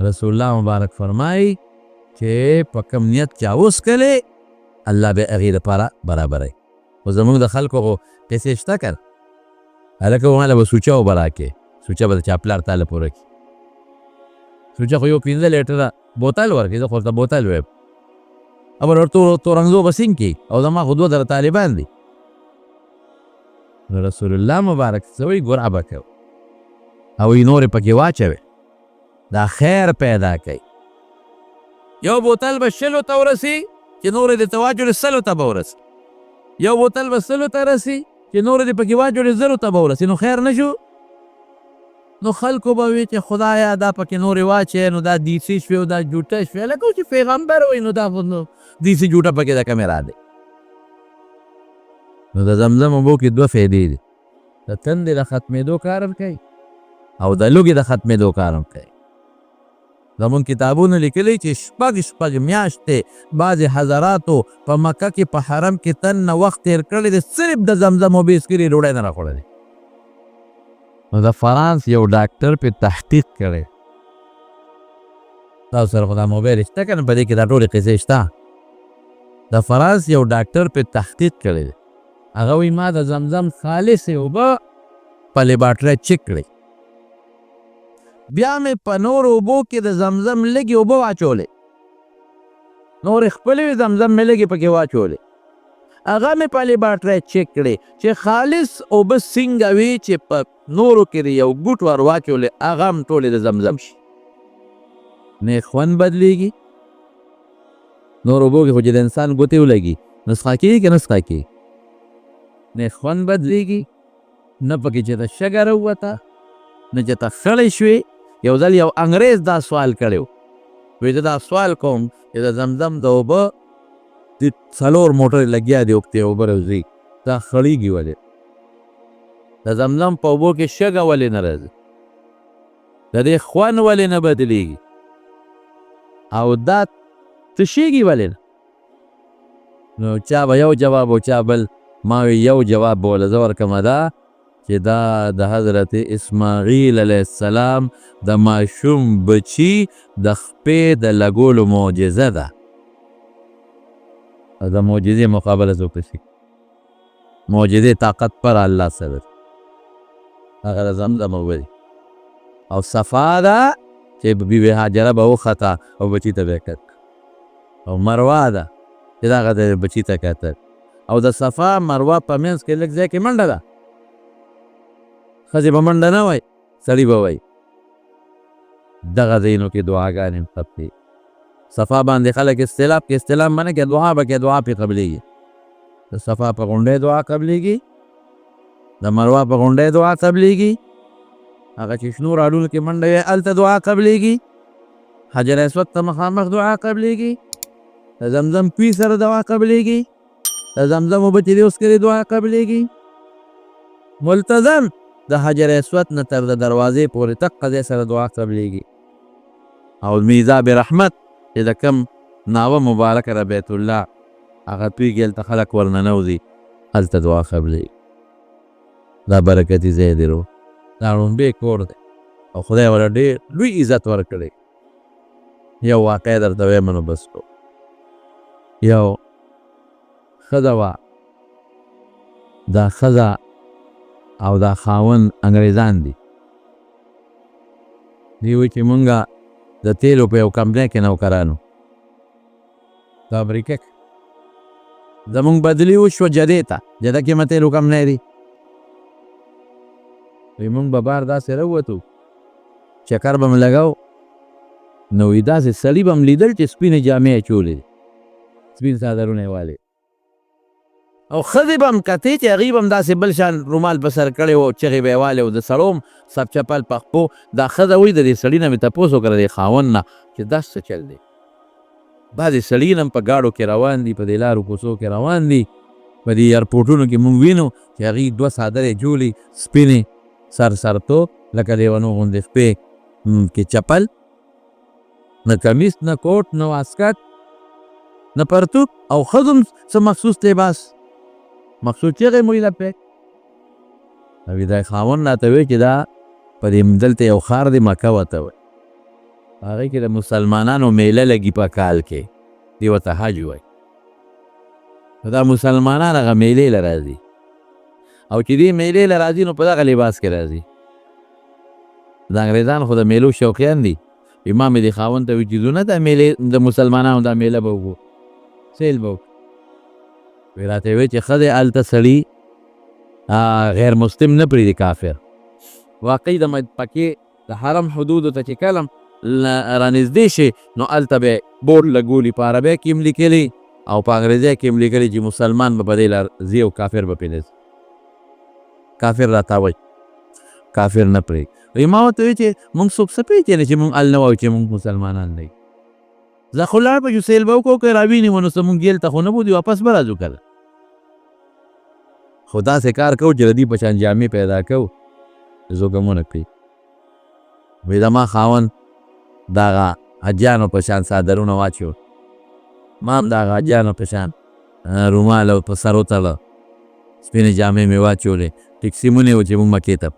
رسول الله مبارک فرمایي چې په کم نیت چا وڅښلې الله به هغې دپاره برابروي. خو زموږ د خلکو خو پیسې شته که نه، هلکه ماله به سوچه اوبه راکړې، سوچه به د چا پلار تاله پوره کړي. سوچه خو یو 15 لیټره بوتل ورکړي، زه خو ورته بوتل ویم. ابر تورنګزو به سینګ کړي او زما خو 2 طالبان دي. نو رسول الله مبارک څه وایي ګرعه به کوو او یې نورې پکې واچوې، دا خیر پیدا کوي. یو بوتل به 100 ته ورسي چې نورې دې ته واچولې 100 ته به ورسي، یو بوتل به 100 ته رسي چې نورې دې پکې واچولې 0 ته به ورسي. نو خیر نه شو؟ نو خلکو به وي چې خدایا دا پکې نورې واچوې نو دا دیسي شوې او دا جوټه شوې. لکه چې پیغمبر وایي نو دا خو دیسي جوټه پکې د کمې را دی. نو د زمزم اوبو کې 2 فایدې دي، د تندې د ختمېدو کار هم کوي او د لوږې د ختمېدو کار هم کوي. زمونږ کتابونو لیکلی چې شپږ میاشتې بعضې حضراتو په مکه کې په حرم کې تن نه وخت تېر کړی دی، صرف د زمزم اوبې څکلي، ډوډۍ نه راخوړلی. نو د فرانس یو ډاکټر پې تحقیق کړی. تاسو سره خو دا موبایل شته که نه؟ په دې کې دا ټولې قصې شته. د فرانس یو ډاکټر پې تحقیق کړی دی. هغه وایي ما د زمزم خالصې اوبه په لیبارټرۍ چک کړئ، بیا مې په نورو اوبو کې د زمزم لږې اوبه واچولې، نورې خپلې وې زمزم مې لږې پکې واچولې، هغه مې په لیبارټرۍ چک کړې چې خالص اوبه څنګه وي چې په نورو کې د یو ګوټ ور واچولې هغه هم ټولې د زمزم شي. نه خوند بدلېږي، نور اوبو کې خو چې د انسان ګوتې ولګي نو څښا کېږي که نه څښا کېږي، نه خوند بدلېږي، نه پکې چې د شګه راووته، نه چې ته خړی شوې. یو ځل یو انګریز دا سوال کړی و، وایي زه دا سوال کوم چې د زمزم د اوبه د 4 موټرې لګیا دي اوږدې اوبه راوځي، دا خړېږي ولې؟ د زمزم په اوبو کې شګه ولې نه راځي؟ د دې خوند ولې نه بدلېږي؟ او دا تشېږي ولې نه؟ نو چا به یو جواب او چا بل. ما یو جواب به ولې زه ورکړمه دا چې دا د حضرت اسماعیل علیه السلام د ماشوم بچي د خپې د لګولو معجزه ده. د معجزې مقابله څوک شي؟ معجزې طاقت پر الله سره هغه د زمزم اوبه دي. او صفا ده چې بیبي هاجره به وخته او بچي ته به یې کت، او مروه ده چې دغه د بچي ته کتل، او د صفا مروه په منځ کې لږ ځای کې منډه ده. ښځې به منډه نه وایي، سړي به وایي. دغه ځایونو کې دعاګانې هم ثبتې. صفا باندې خلک استلام کې استلام معنی کې دعا به کې دعا پې قبلېږي. د صفا په غونډۍ دعا قبلېږي، د مروه په غونډۍ دعا قبلېږي، هغه چې شنو راډونو کې منډه وي هلته دعا قبلېږي، حجر اسود ته مخامخ دعا قبلېږي، د زمزم کوی سره دعا قبلېږي، د زمزم اوبه چې دي اوس کې دعا قبلېږي. ملتزم د حجر اسود نه تر د دروازې پورې دقه ځای سره دعا قبلېږي. او میزاب رحمت چې د کوم ناوه مبارکه د بیت الله هغه تویږي هلته خلک ورننوځي، هلته دعا قبلېږي. دا برکتي ځای دی رو، دا ړومبی کور دی او خدای ورله ډېر لوی عزت ورکړی. یو واقع درته وایم نو بس کو. یو ښځه وه، دا ښځه او دا خاوند انګریزان دي. دوی وایي چې مونږه د تیلو په یو کمپنۍ کې نوکرانو د امریکا کې. زمونږ بدلي وشوه جدې ته، جده کې مې تیلو کمپنۍ دي. وایي مونږ به بار داسې راووتو، چکر به مې لګاو، نو وایي داسې سړي به م لیدل چې سپینې جامې یې اچولې دي، سپین څادرونه یې والې، او ښځې به م کتې چې هغوی به م داسې بل شان رومال په سر کړی و، چغې به یې والې و، د سړو م سب چپل په خپو. دا ښځه وایي د دې سړي نه مې تپوس وکړه د دې خاوند نه چې دا څه چل دی. بعضې سړي نه په ګاډو کې روان دي، په دې لارو کوڅو کې روان دي، په دې ایرپورټونو کې مونږ وینو چې هغوی دوه څادرې جوړې سپینې، سرتوب لکه لیونو غوندې شپې کې چپل، نه کمیس، نه کوټ، نه واسکټ، نه پرتوب، او ښځو هم څه مخصوص لباس، مخصوص چغې موی لپې. او دا خاوند راته وایي چې دا په دې دلته یو ښار دی مکه ورته وایي، هغې کې د مسلمانانو میله لګي په کال کې، دې ورته حج وایي. دا مسلمانان هغه میلې له راځي، او چې دې میلې له راځي نو په دغه لباس کې راځي. د انګریزان خو د میلو شوقیان دي. امام دې خاوند ته وایي چې ځو نه دا میلې د مسلمانانو دا میله به وګورو، سیل به وکړو. وایي راته وایي چې ښه دی هلته سړي غیر مسلم نه پرېږدي، کافر. واقعي د مکې د حرم حدودو ته چې کله رانږدې شي نو هلته به بورډ لګولي، په عربۍ کې هم لیکلي او په انګریزۍ کې هم لیکلي چې مسلمان به په دې لار ځي او کافر به پرې نه ځي. کافر راته وایي کافر نه پرېږدي. وایي ما ورته وایي چې مونږ څوک څه پېژنې چې مونږ هل نه وایو چې مونږ مسلمانان دی. زه خو لاړ به شو سیل به وکړو، که راوینیمو نو څه مونږ ګیل ته خو نه بودي، واپس به راځو که نه. خو داسې کار کوو چې د دوی په شان جامې پیدا کوو، زوګمونه کوي. وایي زما خاوند دغه حجانو په شان څادرونه واچول، ما هم دغه حجانو په شان رومال او په سر وتړه، سپینې جامې مې واچولې، ټکسي مونې و چې مونږ مکې ته.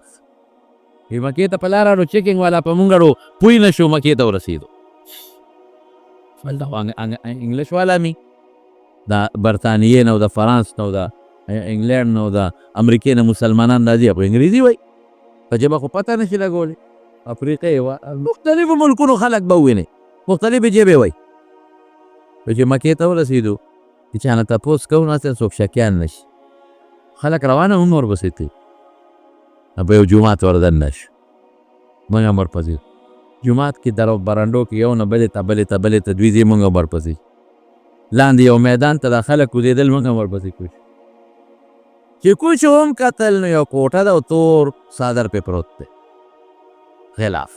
وایي مکې ته په لاره چیکینګ والا په مونږ پوی نه شو، مکې ته ورسېدو. هلته خو انګلیش والا مې د برطانیې نه او د فرانس نه او د انګلینډ نه او د امریکې نه مسلمانان راځي، په انګریزي وایي، په ژبه خو پته نه شي لګولی. افریقې مختلفو ملکونو خلک به ووینئ، مختلفې ژبې وایي. چې مکې ته ورسېدو چې چا نه تپوس کوو نو هسې څوک شکیان نه شي، خلک روانه هم ورپسې تلي. په یو جومات وردننه شو، موږ هم ورپسې جومات کې در برنډو کې یو نه بلې ته بلې ته بلې ته دوی ځي، موږ هم ورپسې لاندې یو میدان ته دا خلک کوزېدل، موږ هم ورپسې کوز. چې کوز هم کتل نو یو کوټه ده او تور څادر پې پروت دی، غلاف.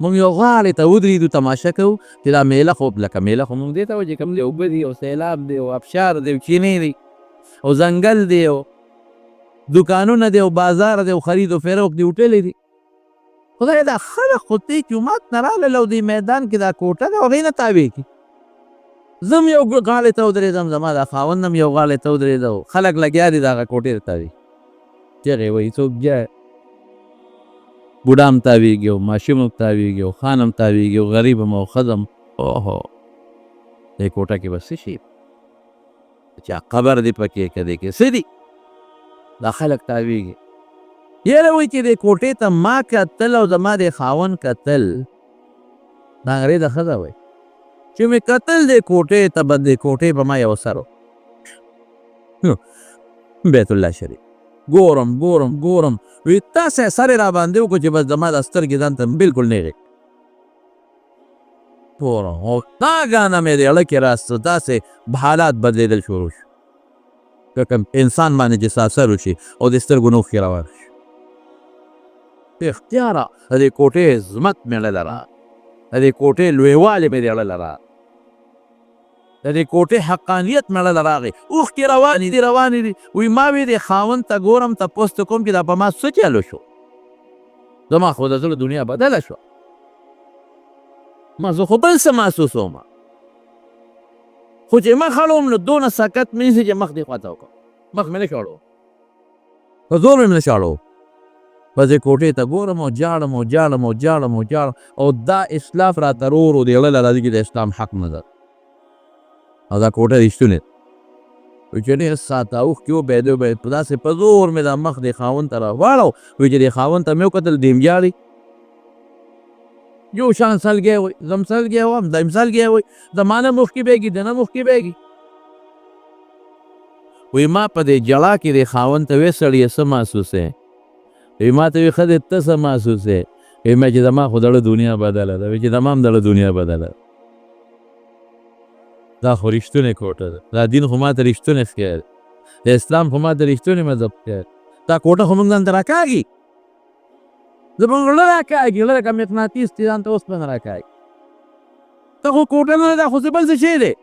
موږ یو غاړې ته ودرېدو، تماشه کوو چې دا میله خو لکه میله خو موږ دې ته وایو چې کوم دی، اوبه دي او سیلاب دی او ابشار دی او چینې دی او ځنګل دی او دوکانونه دی او بازار دی او خرید و فروخت دی، هوټلې دي. خدای دا خلک خو دې جومات نه رالل او دې میدان کې دا کوټه ده او هغې نه تاویږي. زه هم یو غاړې ته ودرېدم، زما دا خاوند هم یو غاړې ته ودرېده، خلک لګیا دي د هغه کوټې ته تاویږي. چغې وایي څوک جای، بوډا هم تاویږي او ماشوم هم تاویږي او خان هم تاویږي او غریب هم او ښځه هم. اوهو دې کوټه کې به څه شي، چا قبر دی پکې که دې کې څه دي، دا خلک تاویږي. یاره وایي چې دې کوټې ته ما کتل او زما دې خاوند کتل، دا انګریزه ښځه وایي چې مې کتل دې کوټې ته، به دې کوټې په ما یو سر و، بیت الله شریف ګورم وایي تاسې سر یې را باندې وکړو چې بس زما دا سترګې ځان ته بلکل نه غېږي. پوره او ناګهانه مې د اړه کې راسته داسې حالات بدلېدل شروع شو که کوم انسان باندې چې ساسر وشي او د سترګو نه اوښکې روان شي په اختیاره د دې کوټې عظمت مې اړه لره د دې کوټې لویوالی مې د اړه لره د دې کوټې حقانیت مې اړه راغی اوښکې روانې دي روانې دي وایي ما وی د خاوند ته ګورم تپوس ته کوم چې دا په ما څه چلو شو زما خو د زړه دنیا بدله شوه ما زه خو بل څه محسوسوم خو چې مخ اړوم نو دونه سکت مې نیسي چې مخ دې خواته وکړم مخ مې نه شي اړو په زور مې نه شي اړو بس دې کوټې ته ګورم او جاړم او جاړم او جاړم او جاړم او دا اسلاف راته ورو ورو د اړه له راځي چې د اسلام حق نه ده او دا کوټه رښتونې وایي چې ډېر ساته اوښکې وبهېدې وبهېدې په داسې په زور مې دا مخ دې خاوند ته راواړو وایي چې دې خاوند ته مې وکتل دیم جاړي یو شان سلګی وایي زه هم سلګی وم دا هم سلګی وایي زما نه اوښکې بهېږي ده نه اوښکې بهېږي وایي ما په دې جړا کې دې خاوند ته ویې سړیه څه محسوسې وایي ما ته وایي ښځې ته څه محسوسې وایي ما چې زما خو دړه دنیا بدله ده وایي چې زما هم دړه دنیا بدله ده دا خو رښتونې کوټه ده دا دین خو ما ته رښتونې ښکاري د اسلام خو ما ته رښتونې مذهب ښکاري دا کوټه خو موږ ځان ته راکاږي زموږ زړه راکاږي زړه لکه مقناطیس چې ځان ته اوسپنه راکاږي ته خو کوټه نه ده دا خو څه بل څه شی دی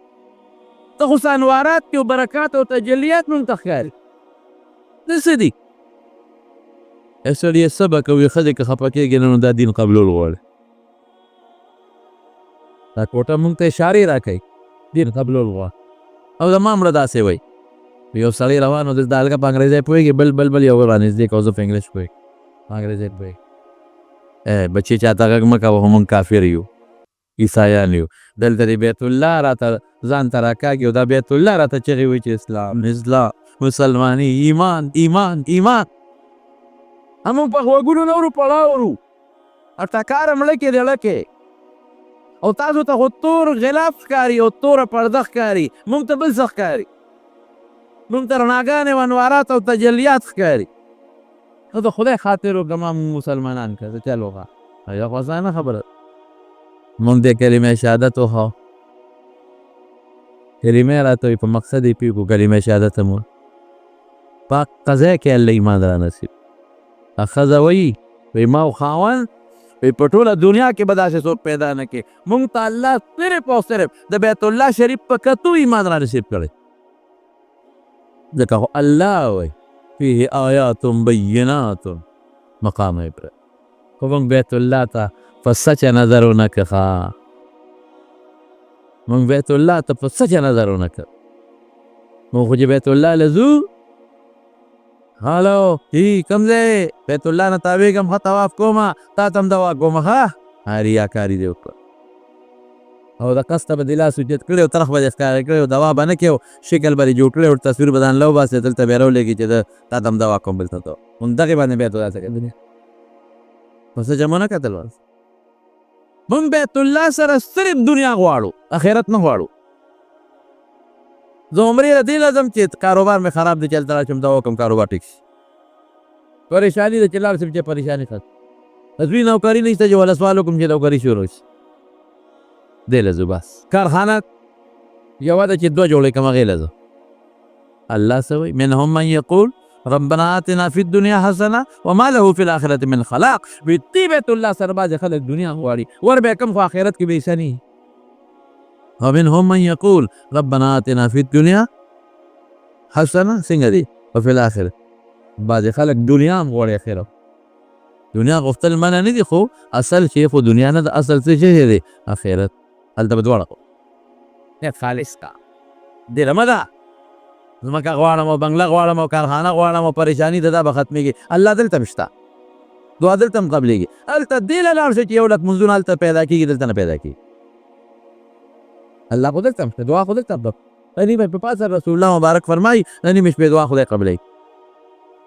ته خو انوارات کې او برکات او تجلیات موږ ته ښکاري دا څه دي یو سړی صبر کوي ښځې که خفه کېږي نو دا دین قبلول غواړي دا کوټه موږ ته اشارې راکوي دین قبلول غواړي او زما مړه داسې وایي یو سړی روان و دا هلکه په انګریزۍ پوهېږي بل یو رانږدې کړه زه په انګلیش پوهېږم په انګریزۍ پوهېږم بچې چاته غږ مه کوه خو موږ کافر یو عیسایان یو دلته د بیت الله راته ځان ته راکاږي او دا بیت الله راته چغې وایي چې اسلام اسلام مسلماني ایمان ایمان ایمان همون په غوږونو نه ورو پړاو ورو او ټکاره مړه کې د لکې او تاسو ته خو تور غلاف ښکاري او توره پرده ښکاري موږ ته بل څه ښکاري موږ ته رڼاګانې و انوارات او تجلیات ښکاري ته د خدای خاطر وکړه ما مسلمانان کړه چل وکړه یا خو اسانه خبره موږ د کلمې شهادت وښه کلمې راته وایي په مقصد یې پوه کړو کلمې شهادت مو پاک قضا کې الله ایمان را نصیب ښځه وایي ما او خاوند په ټوله دنیا کې به داسې څوک پیدا نه کړي موږ ته الله صرف او صرف د بیت الله شریف په کتو ایمان را نصیب کړی ځکه خو الله وایي فيه آیات بینات مقام ابراهیم خو موږ بیت الله ته په سچه نظر ونه کړه موږ بیت الله ته په سچه نظر ونه کړه موږ خو چې بیت الله له ځو هلو کوم ځای بیت الله نه تاویږم ښه طواف کومه تا ته هم دوا کومه ښه ریاکاري دې وکړه او د کس ته به دې لاس اوچت کړی او ترخ به دې ښکاره کړی او دوا به نه کړې او شکل به دې جوړ کړی او تصویر به ځان له وباسې دلته به یې راولېږي چې تا ته هم دوا کوم بلته ته همدغې باندې بیت الله ته کتلې نو څه جمع نه کتل موږ بیت الله سره صرف دنیا غواړو اخرت نه غواړو زه عمرې له دې لازم چې کاروبار مې خراب دی چې هلته راشم دوا وکړم کاروبار ټیک شي پریشاني ده چې لاړ شم چې پریشاني ختم دوی نوکري نشته چې ولا سوال وکړم چې نوکري شروع شي دې له زه بس کارخانه یوه ده چې دوه جوړې کړم هغې له زه الله څه وایي منهم من یقول ربنا آتنا فی الدنیا حسنه وما له فی الاخرة من خلاق وایي دې بیت الله سره بعضې خلک دنیا غواړي ور به یې کم خو آخرت کې به یې څه نه ومنهم من یقول ربنا آتنا فی الدنیا حسنه څنګه دی وفي الاخره بعضې خلک دنیا هم غواړي آخرت دنیا غوښتل منع نه دي خو اصل شی خو دنیا نه ده اصل څه شی دی آخرت هلته به دواړه نیت خالص کا دې رمه ده ځمکه غواړم او بنګله غواړم او کارخانه غواړم او پریشاني ده دا به ختمېږي الله دلته هم شته دعا دلته هم قبلېږي هلته دې له لاړ شي چې یو لک منځونه هلته پیدا کېږي دلته نه پیدا کېږي الله خو دلته هم شته دعا خو دلته هم ده نیم په پاسه رسول الله مبارک فرمایي د نیمې شپې دعا خدای قبلوي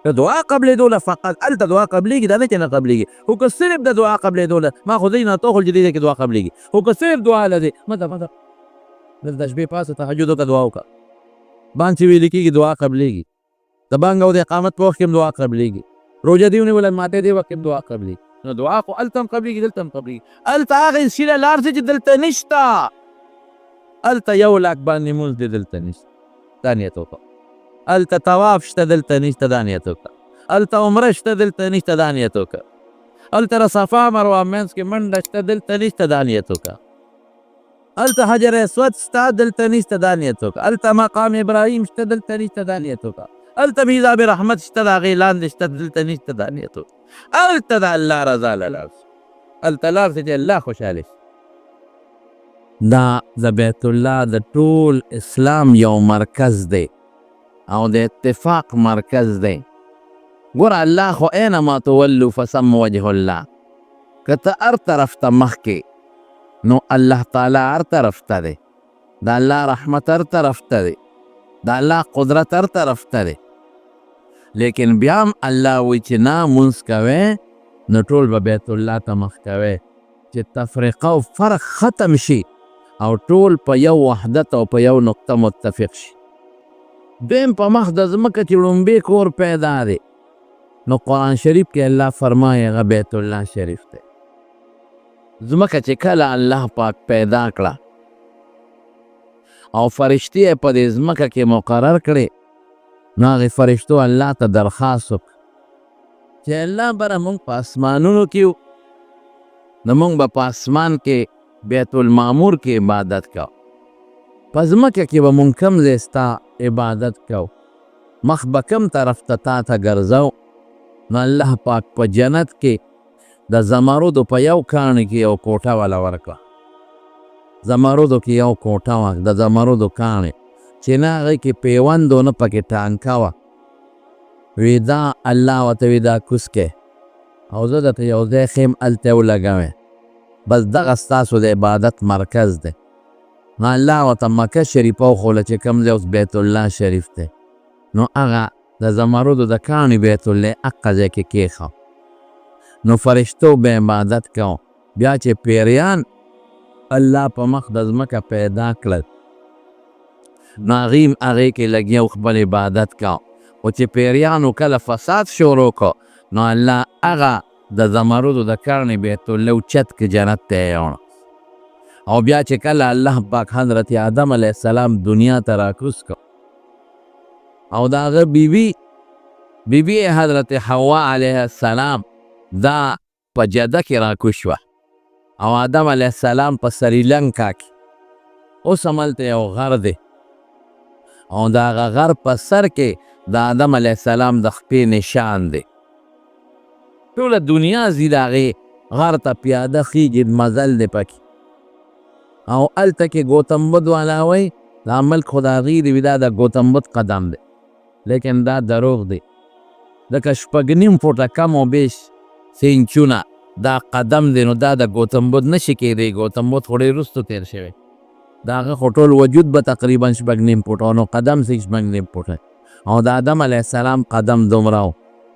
د دعا قبلېدو له فقط هلته دعا قبلېږي دا نه چې نه قبلېږي خو که صرف د دعا قبلېدو له ما خو دی نه توخل چې دې کې دعا قبلېږي خو که صرف دعا له دی مته دلته شپې پاسه تهجد وکړه دعا وکړه بانګ چې ویلې کېږي دعا قبلېږي د بانګ او د اقامت په وخت کې هم دعا قبلېږي روژه دې ونیوله ماتې دې وخت کې هم دعا قبلېږي نو دعا خو هلته هم قبلېږي دلته هم قبلېږي. هلته هغې سیده لار چې دلته نشته، هلته 1,00,000 باندې مونځ دی دلته نشته، دا نیت وکړه. هلته طواف شته دلته نشته، دا نیت وکړه. هلته عمره شته دلته نشته، دا نیت وکړه. هلته د صفا مروه منځ کې منډه شته دلته نشته، دا نیت وکړه. هلته حجر اسود شته دلته نشته، دا نیت وکړه. هلته مقام ابراهیم شته دلته نشته، دا نیت وکړه. هلته میزاب رحمت شته د هغې لاندې شته دلته نشته، دا نیت وکړه. هلته د الله رضا له لاړ شي، هلته لاړ شي چې الله خوشحاله شي. دا د بیت الله د ټول اسلام یو مرکز دی او د اتفاق مرکز دی. ګوره الله خو اینما تولو فثم وجه الله، که ته هر طرف ته مخکې نو الله تعالی هر طرف ته دی، د الله رحمت هر طرف ته دی، د الله قدرت هر طرف ته دی. لیکن بیا هم الله وایي چې نه مونځ کوئ نو ټول به بیت الله ته مخ کوئ چې تفریقه او فرق ختم شي او ټول په یو وحدت او په یو نقطه متفق شي. دویم په مخ د ځمکه چې لومبی کور پیدا دی نو قرآن شریف کې الله فرمایي هغه بیت الله شریف دی. ځمکه چې کله الله پاک پیدا کړه او فرشتې یې په دې ځمکه کې مقرر کړې نو هغې فرشتو الله ته درخواست وکړ چې الله بره مونږ په اسمانونو کې یو نو مونږ به په اسمان کې بیت المعمور کې عبادت کوو، په ځمکه کې به مونږ کوم ځای ستا عبادت کوو، مخ به کوم طرف ته تا ته ګرځو. نو الله پاک په جنت کې د زمرودو په یو کاڼي کې یو کوټه والا ورکړه. زمرودو کې یو کوټه وه د زمرودو کاڼي چې نه هغې کې پیوند و نه پکې ټانکه وه. وی دا الله ورته وی دا کوز کې او زه درته یو ځای ښیم هلته یې ولګوئ، بس دغه ستاسو د عبادت مرکز دی. نو الله ورته مکه شریفه وښوله چې کوم ځای اوس بیت الله شریف دی. نو هغه د زمرودو د کاڼي بیت الله هغه ځای کې کېښو. نو فرشتو به عبادت کوو. بیا چې پیریان الله په مخ د ځمکه پیدا کړل نو هغې هم هغې کې لګیا خپل عبادت کوو. خو چې پیریانو کله فساد شروع کړو نو الله هغه د زمرودو د کاڼي بیت الله اوچت کې جنت ته یې یوړ. او بیا چې کله الله پاک حضرت آدم علیه السلام دنیا ته راکوز کړ او د هغه بیبي حضرت حوا علیه السلام دا په جده کې راکوز شوه او آدم علیه السلام په سریلنکا کې. اوس هملته یو غر دی او د هغه غر په سر کې د آدم علیه السلام د خپې نشان دی. ټوله دنیا ځي د هغې غر ته پیاده خیږي، مزل دی پکې. او هلته کې ګوتم بدھ والا وایي دا ملک خو د هغې دی، دا د ګوتم بدھ قدم دی، لیکن دا دروغ دی. ځکه 6.5 فوټه کم او بیش سینچونه دا قدم دی، نو دا د ګوتم بدھ نشي کېدی. ګوتم بدھ خو ډېر وروسته تېر شوی، د هغه خو ټول وجود به تقریبا 6.5 فوټه نو قدم 6.5 فوټه او د آدم علیه السلام قدم دومره و.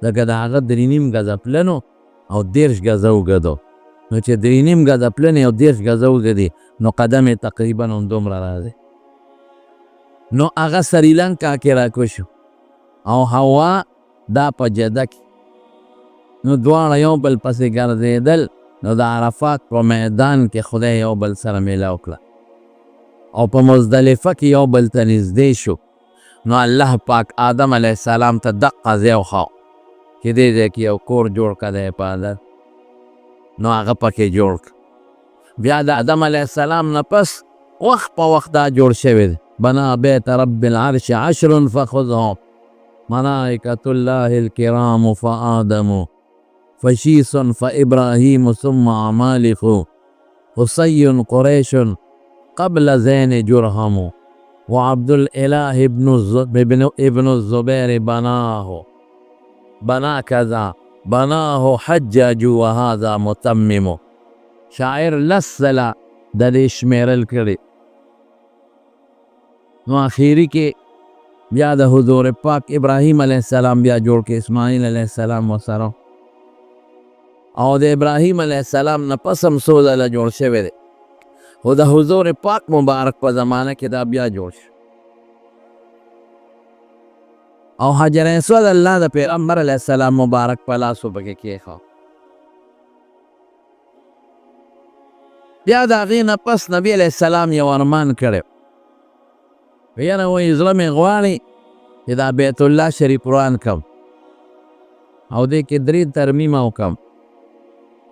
ځکه د هغه 3.5 ګزه پلن او 13 ګزه اوږد و. نو چې 3.5 ګزه پلن او 13 ګزه اوږد دی نو قدم یې تقریبا هم دومره راځي. نو هغه سریلنکا کې راکوز شو او هوا دا په جده کې. نو دواړه یو بل پسې ګرځېدل. نو د عرفات په میدان کې خدای یو بل سره میلاو کړه او په مزدلفه کې یو بل ته نږدې شو. نو الله پاک آدم علیه السلام ته دقه ځای وښاو چې دې ځای کې یو کور جوړ کړه د عبادت. نو هغه پکې جوړ کړ. بیا د آدم علیه السلام نه پس وخت په وخت دا جوړ شوی دی. بنا بیت رب العرش 10 فخذهم ملائکة الله الکرام فآدم فشیس فإبراهیم ثم عمالق حصی قریش قبل زین جرهم وعبد الإله ابن الزبیر بنا کذا بناه حجاج وهذا متمم. شاعر لسلا د دې شمیرل کړي. نو آخری کې بیا د حضور پاک ابراهیم علیه السلام بیا جوړ کې اسماعیل علیه السلام وسره او د ابراهیم علیه السلام نه پس هم څو ځله جوړ شوی دی. خو د حضور پاک مبارک په زمانه کې دا بیا جوړ شو. او حجر اسود الله د پیغمبر علیه السلام مبارک په لاسو پکې کېښود. بیا د هغې نه پس نبي علیه السلام یو ارمان کړی یاره وایي زړه مې غواړي چې دا بیت الله شریف روان کړم او دې کې 3 ترمیمه وکړم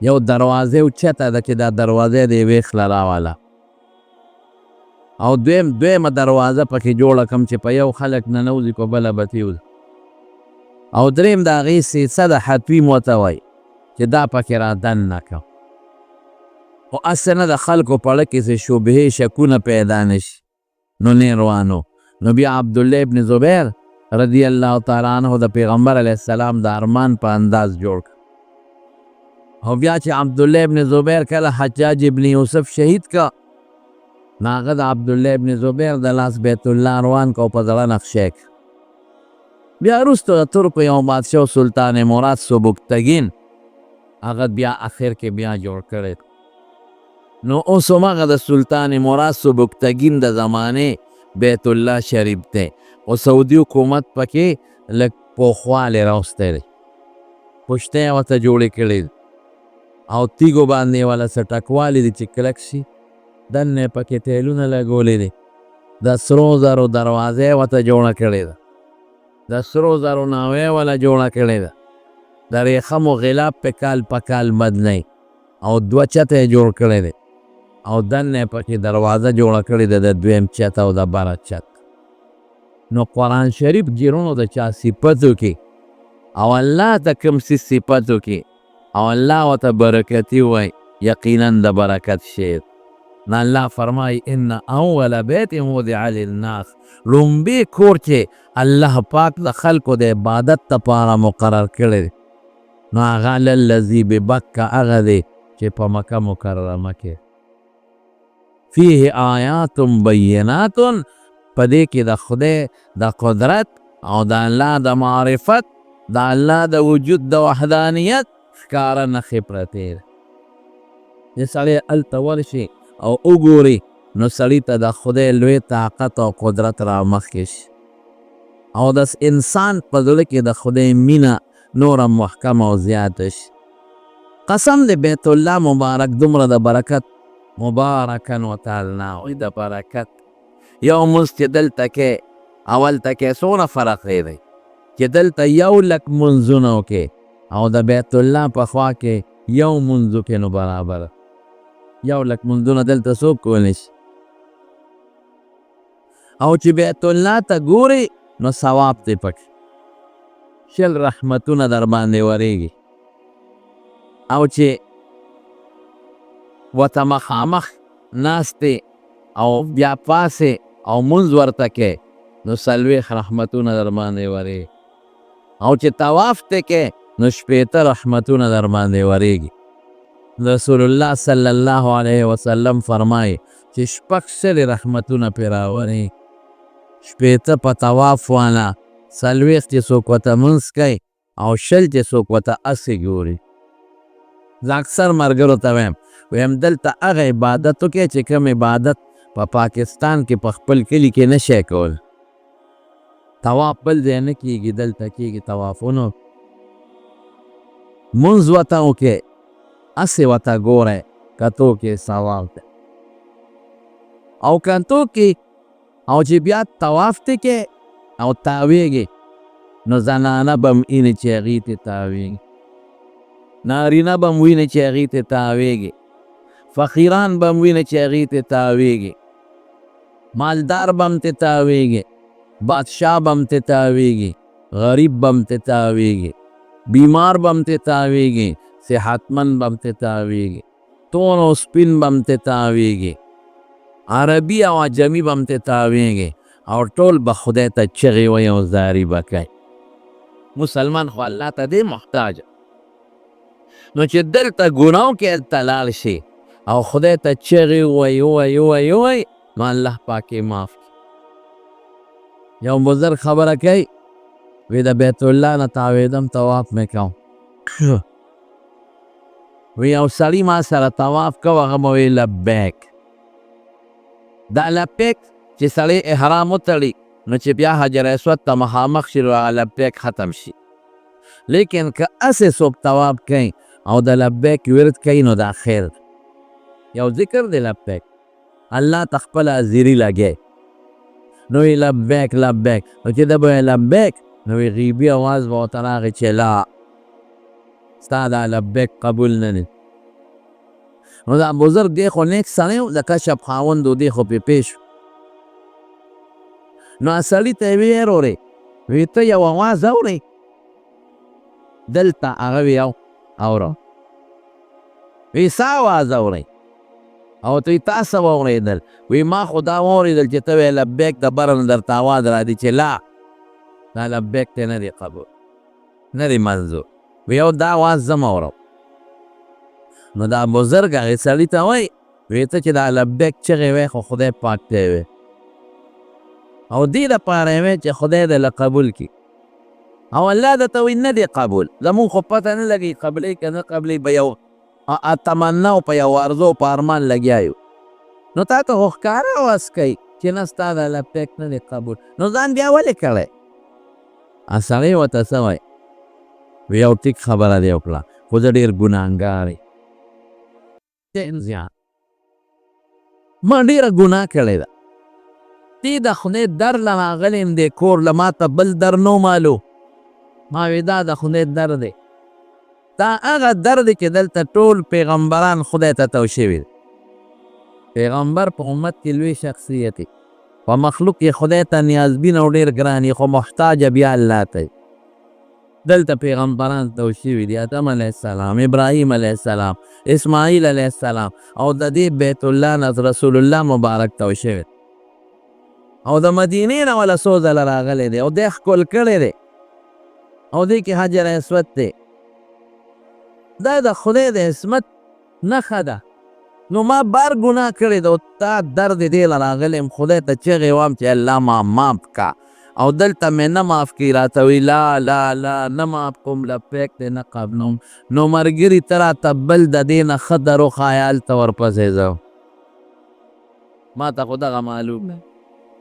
یو دروازې اوچته ده چې دا دروازه د یوې خله راواله او دویمه دروازه پکې جوړه کړم چې په یو خلک ننوځي په بله به تېوځي او دریم د هغې سیسه د حتویم ورته وایي چې دا پکې را دننه کړم خو هسې نه د خلکو په اړه کې څه شبهې شکونه پیدا نه شي نو نه روانو نو بیا عبدالله ابن زبیر رضی الله تعالی عنه د پیغمبر علیه السلام د ارمان په انداز جوړ او بیا چې عبدالله ابن زبیر کله حجاج ابن یوسف شهید که نو هغه د عبدالله ابن زبیر د لاس بیت الله روان که او په زړه نقشه بیا وروسته د ترکو یو بادشاه سلطان مراد سبکتګین هغه بیا اخر کې بیا جوړ کړی نو اوس هماغه د سلطان مراد سبکتګین د زمانې بیت الله شریف دی او سعودي حکومت پکې لږ پوخوالی راوستی دی پشتۍ یې ورته جوړې کړې او تیږو باندې والا څه ټکوالی دی چې کلک شي دننه یې پکې تیلونه لګولی دی د سرو زرو دروازه یې ورته جوړه کړې ده د سرو زرو ناوې والا جوړه کړې ده د ریخمو غلاف په کال په کال بدلی او 2 چته یې جوړ کړی دی او دننه یې پکې دروازه جوړه کړې ده د 2م چت او د بره چت نو قرآن شریف جیرونو د چا صفتو کې او الله ته کوم څه صفتو کې او الله ورته برکتي وایي یقینا د برکت شی نه الله فرمایي ان اول بیت وضع للناس لومبی کور چې الله پاک د خلکو د عبادت لپاره مقرر کړی نو هغه للذي ببکه هغه دی چې په مکه مکرمه کې فیه آیات بینات په دې کې د خدای د قدرت او د الله د معرفت د الله د وجود د وحدانیت ښکاره نښې پرتې ده چې سړی هلته ورشي او وګوري نو سړي ته د خدای لوی طاقت او قدرت را مخکې شي او د انسان په زړه کې د خدای مینه نوره محکم او زیاته شي قسم د بیت الله مبارک دومره د برکت مبارکن وتعالنا وی د برکت یو مونځ چې دلته کې اولته کې څونه فرق دی چې دلته 100,000 مونځونه وکې او د بیت الله په خوا کې یو مونځ وکې نو برابر 100,000 مونځونه دلته څوک کولی شي او چې بیت الله ته ګوري نو ثواب دی پکې 100 رحمتونه در باندې ورېږي او چې ورته مخامخ ناستې او بیا پاسې او مونځ ورته کې نو 40 رحمتونه در باندې ورېږي او چې طواف ته کې نو 80 رحمتونه در باندې ورېږي رسول الله صلی الله علیه وسلم فرمایي چې 6 رحمتونه پرې راوري 80 په طواف والا 40 چې څوک ورته مونځ کوي او 6 چې څوک ورته هسې ګوري زه اکثر ملګرو ته ویم دلته هغه عبادت وکړئ چې کوم عبادت په پاکستان کې په خپل کلي کې نه شی کول طواف بل ځای نه کېږي دلته کېږي طوافونو مونځ ورته وکړئ هسې ورته ګورئ کتو کې ثواب دی او کتو کې او چې بیا طواف ته کې او تاویږي نو زنانه به م وینې چې هغې ته تاویږي نارینه به م وینې چې هغې ته تاویږي فقیران به م وینې چې هغې ته تاویږي مالدار به م ته تاویږي بادشاه به م ته تاویږي غریب به م ته تاویږي بیمار به م ته تاویږي صحتمند به م ته تاویږي تون او سپین به م ته تاویږي عربي او عجمي به م ته تاویږي او ټول به خدای ته چغې وایي او زاري به کوي مسلمان خو الله ته دی محتاج نو چې دلته ګناو کې هلته لاړ شي او خدای ته چغې وایي نو الله پاک یې معاف کړي یو بزرګ خبره کوي وی د بیت الله نه تاوېدم طواف مې کوم وی یو سړي ما سره طواف کوه هغه به وی لبیک دا لبیک چې سړی احرام وتړي نو چې بیا حجر اسود ته مخامخ شي نو هغه لبیک ختم شي لیکن که هسې څوک طواف کوي او د لبیک ورد کوي نو دا خیر یو ذکر دی لبیک. الله تخپل ازیری لګی نو وی لبیک لبیک، نو چې د به لبیک نو وی غیبی آواز به ورته راغی چې لا ستا دا لبیک قبول نه دی. نو دا بزرګ دی خو نیک سړی و، د کشف خاوند و، دی خو پې پیش. نو سړي ته یې وی ورورې وی ته یو آواز اورې؟ دلته هغه وی اوره. وی څه آواز اورئ؟ او ته تا څه واورېدل؟ وی ما خو دا واورېدل چې ته وی لبیک د بره نه درته آواز راځي چې لا دا لبیک ته نه دی قبول، نه دی منظور. وی یو دا آواز زه م اورم. نو دا بزرګ هغې سړي ته وایي وی ته چې دا لبیک چغې وی خو خدای پاک ته وی او دې دپاره یې وی چې خدای دې له قبول کړي او الله درته وایي نه دی قبول. زمونږ خو پته نه لګي قبلې که نه قبلې به یو تمنا او په یو ارزو په ارمان لګیا یو. نو تا ته خو ښکاره آواز کوي چې نه ستا دا لبیک نه دی قبول، نو ځان بیا ولې کړی؟ سړی ورته څه وایي؟ وی یو ټیک خبره دی وکړه خو زه ډېر ګناهګار یم. ما ډېره ګناه کړې ده. دې د خدای در له راغلی یم دې کور له ما ته بل در نو معلوم. ما وی دا د خدای در دی. دا هغه در دی چې دلته ټول پیغمبران خدای ته تو شوي دي. پیغمبر په امت کې لوی شخصیت دی، په مخلوق کې خدای ته نیازبین او ډېر ګران خو محتاج بیا الله ته. دلته پیغمبران تو شوي دي، آدم علیه السلام، ابراهیم علیه السلام، اسماعیل علیه السلام، او د دې بیت الله نه رسول الله مبارک تو شوي او د مدینې نه وله څو ځله راغلی دی او دی ښکل کړی دی او دې کې حجر اسود دی. دا د خدای د عصمت نښه ده. نو ما بار ګناه کړې ده او تا درد دې له راغلی یم خدای ته چغې وام چې الله ما معاف کا او دلته مې نه معاف کړي. راته وی لا لا لا نه معاف کوم، لبیک دې نه قبلوم. نو ملګري ته راته بل د دې نه ښه در وښایه هلته ورپسې ځه. ما ته خو دغه معلوم دی.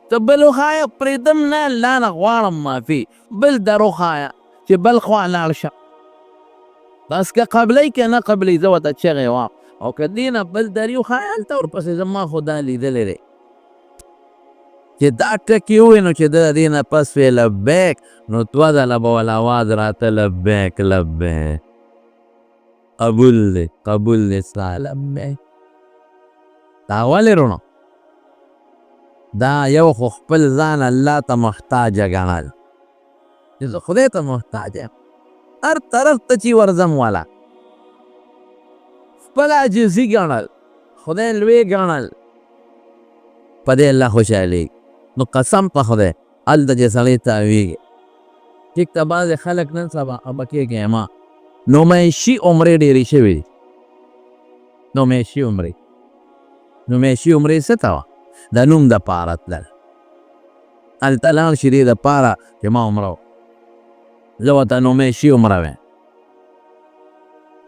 ته بل وښایه پرېږدم نه، الله نه غواړم معافي. بل در وښایه چې بل خوا لاړ شه. بس که قبلی که نه قبلی زه ورته چغې وام او که دې نه بل در یو ښایه هلته ورپسې زما خو دا لیدلی دی چې دا ټکي ووایي نو چې ده د دې نه پس وی لبیک نو دوه ځله به ول اواز راته لبیک لبیک قبول دی قبول دی ستا لبیک. دا ولې رونو دا یو خو خپل ځان الله ته محتاجه ګڼل چې زه خدای ته محتاج یم هر طرف ته چې ورځم والا خپل عاجزي ګڼل خدای لوی ګڼل په دې الله خوشحالېږي. نو قسم په خدای هلته چې سړی تاویږي ټیک ته بعضې خلک نن سبا خفه کېږي ما نمایشي عمرې ډېرې شوې دي. نمایشي عمرې نمایشي عمرې څه ته وه؟ د نوم دپاره تلل هلته لاړ شي دې دپاره چې ما عمره زه ورته نمایشي عمره ویم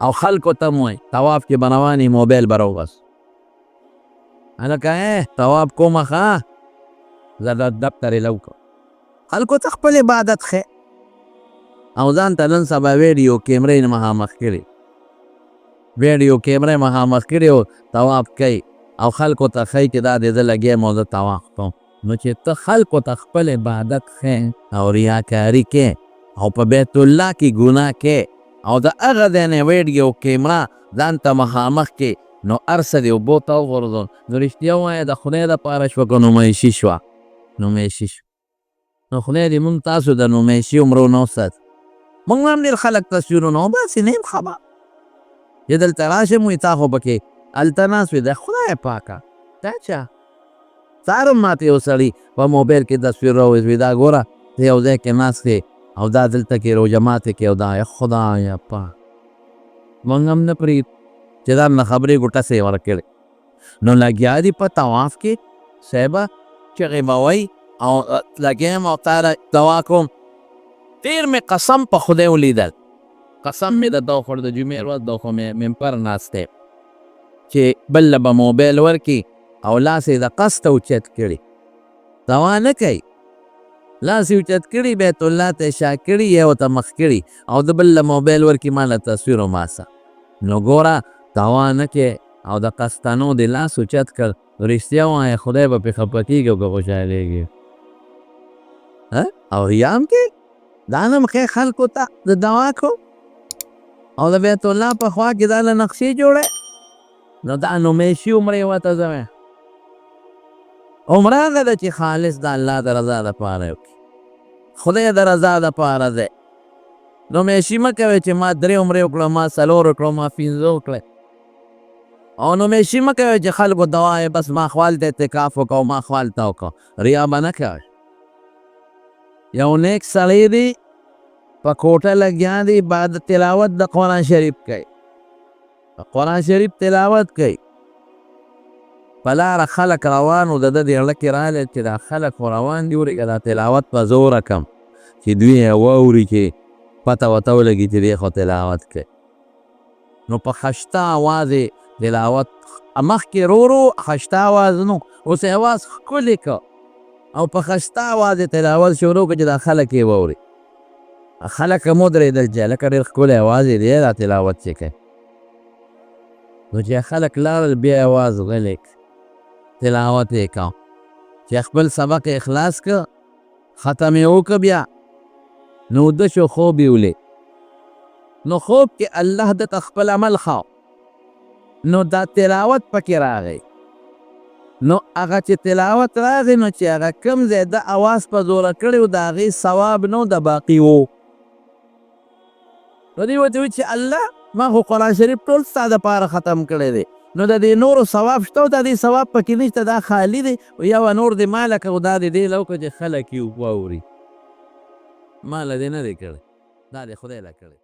او خلکو ته م وایي طواف کې به روان یې موبایل به راوباسو هلکه طواف کومه ښه زه د دفتر یې لو کړم. خلکو ته خپل عبادت ښیي او ځان ته نن سبا ویډیو کیمرې مخامخ کړي ویډیو کیمرې مخامخ کړي او طواف کوي او خلکو ته ښیي چې دا دې زه لګیا یم او زه طواف کوم. نو چې ته خلکو ته خپل عبادت ښیي او ریاکاري کې او په بیت الله کې ګناه کې او د هغه ځای نه ویډیو کیمرا ځان ته مخامخ کې نو هر څه دې اوبو ته وغورځول. نو رښتیا ووایه د خدای دپاره شوه که نمایشي شوه؟ نمایشي شوه. نو خدای دې مونږ تاسو د نمایشي عمرو نه وساتي. مونږ هم ډېر خلک تصویرونه وباسي نه یم خبر چې دلته راشم وایي تا خو پکې هلته ناست وي د خدای پاکه دا چا سهار هم ماته یو سړي په موبایل کې تصویر راوایست وایي دا ګوره ته یو ځای کې ناست یې او دا دلته کې روژه ماتې کې او دا خدایه پاک مونږ هم نه پرېږدو چې دا نه خبرې ګوټه سې ورکړې. نو لګیا دي په طواف کې صاحبه چغې به وایي او لګیا یم او تا دوا کوم. تېر مې قسم په خدای ولیدل قسم مې درته وخوړ د جمعې ورځ د خو مې ممبر ناست دی چې بل له به موبایل ورکړي او لاس یې د قصده اوچت کړي دوا نه کوي لاس یې اوچت کړي بیت الله ته شا کړي یا ورته مخ کړي او د بل له موبایل ورکړي ما له تصویر وباسه. نو ګوره دوا نه کوې او د قسطنو د لاس اوچت کړ. رښتیا ووایه خدای به پرې خفه کېږي او که خوشحالېږي. او ریا هم کې دا نه ښې خلکو ته د دواکو او د بیت الله په خوا کې دا له نقشې جوړی. نو دا نومیشي عمرې ورته زه وایم. عمره هغه ده چې خالص د الله د رضا دپاره وکړي، خدای د رضا دپاره دی. نومیشي مه کوئ چې ما 3 عمرې وکړه، ما 4 وکړه، ما 15 وکړه. او نومیشي مه کوئ چې خلکو ته وایې بس ما خوال ته اعتکاف وکړه او ما خوال ته وکړه. ریا به نه کوئ. یو نیک سړی دی په کوټه لګیا دی، بعد تلاوت د قرآن شریف کوي، قرآن شریف تلاوت کوي. په لاره خلک روان و، د ده د زړه کې راغلی چې دا خلک خو روان دي، ورېږه دا تلاوت په زوره کم چې دوی یې واوري چې پته ورته ولګي چې دی خو تلاوت کوي. نو په خشته اواز یې تلاوت، مخکې رو خشته اواز نو، اوس یې اواز ښکلې که او په خشته اواز یې تلاوت شروع کړه چې دا خلک یې واوري. خلک هم ودرېدل چې هلکه ډېر ښکلی اواز یې دی دا تلاوت چې کوي. نو چې خلک لاړل بیا یې اواز غلی کړ، تلاوت یې کوه. چې خپل سبق یې خلاص که، ختم یې وکړه، بیا نو وده شو، خوب یې ولید. نو خوب کې الله ده ته خپل عمل ښاو، نو دا تلاوت پکې راغی. نو هغه چې تلاوت راغی نو چې هغه کوم ځای ده اواز په زوره کړی و، د هغې ثواب نه و، د باقي و. نو دوی ورته وایي چې الله ما خو قرآن شریف ټول ستا دپاره ختم کړی دی، نو د دې نورو ثواب شته او د دې ثواب پکې نشته، دا خالي دی. یوه نور دې ما لکه او دا د دې له وکړه چې خلک یې واوري. ما له دې نه دی کړی، دا د خدای له کړی.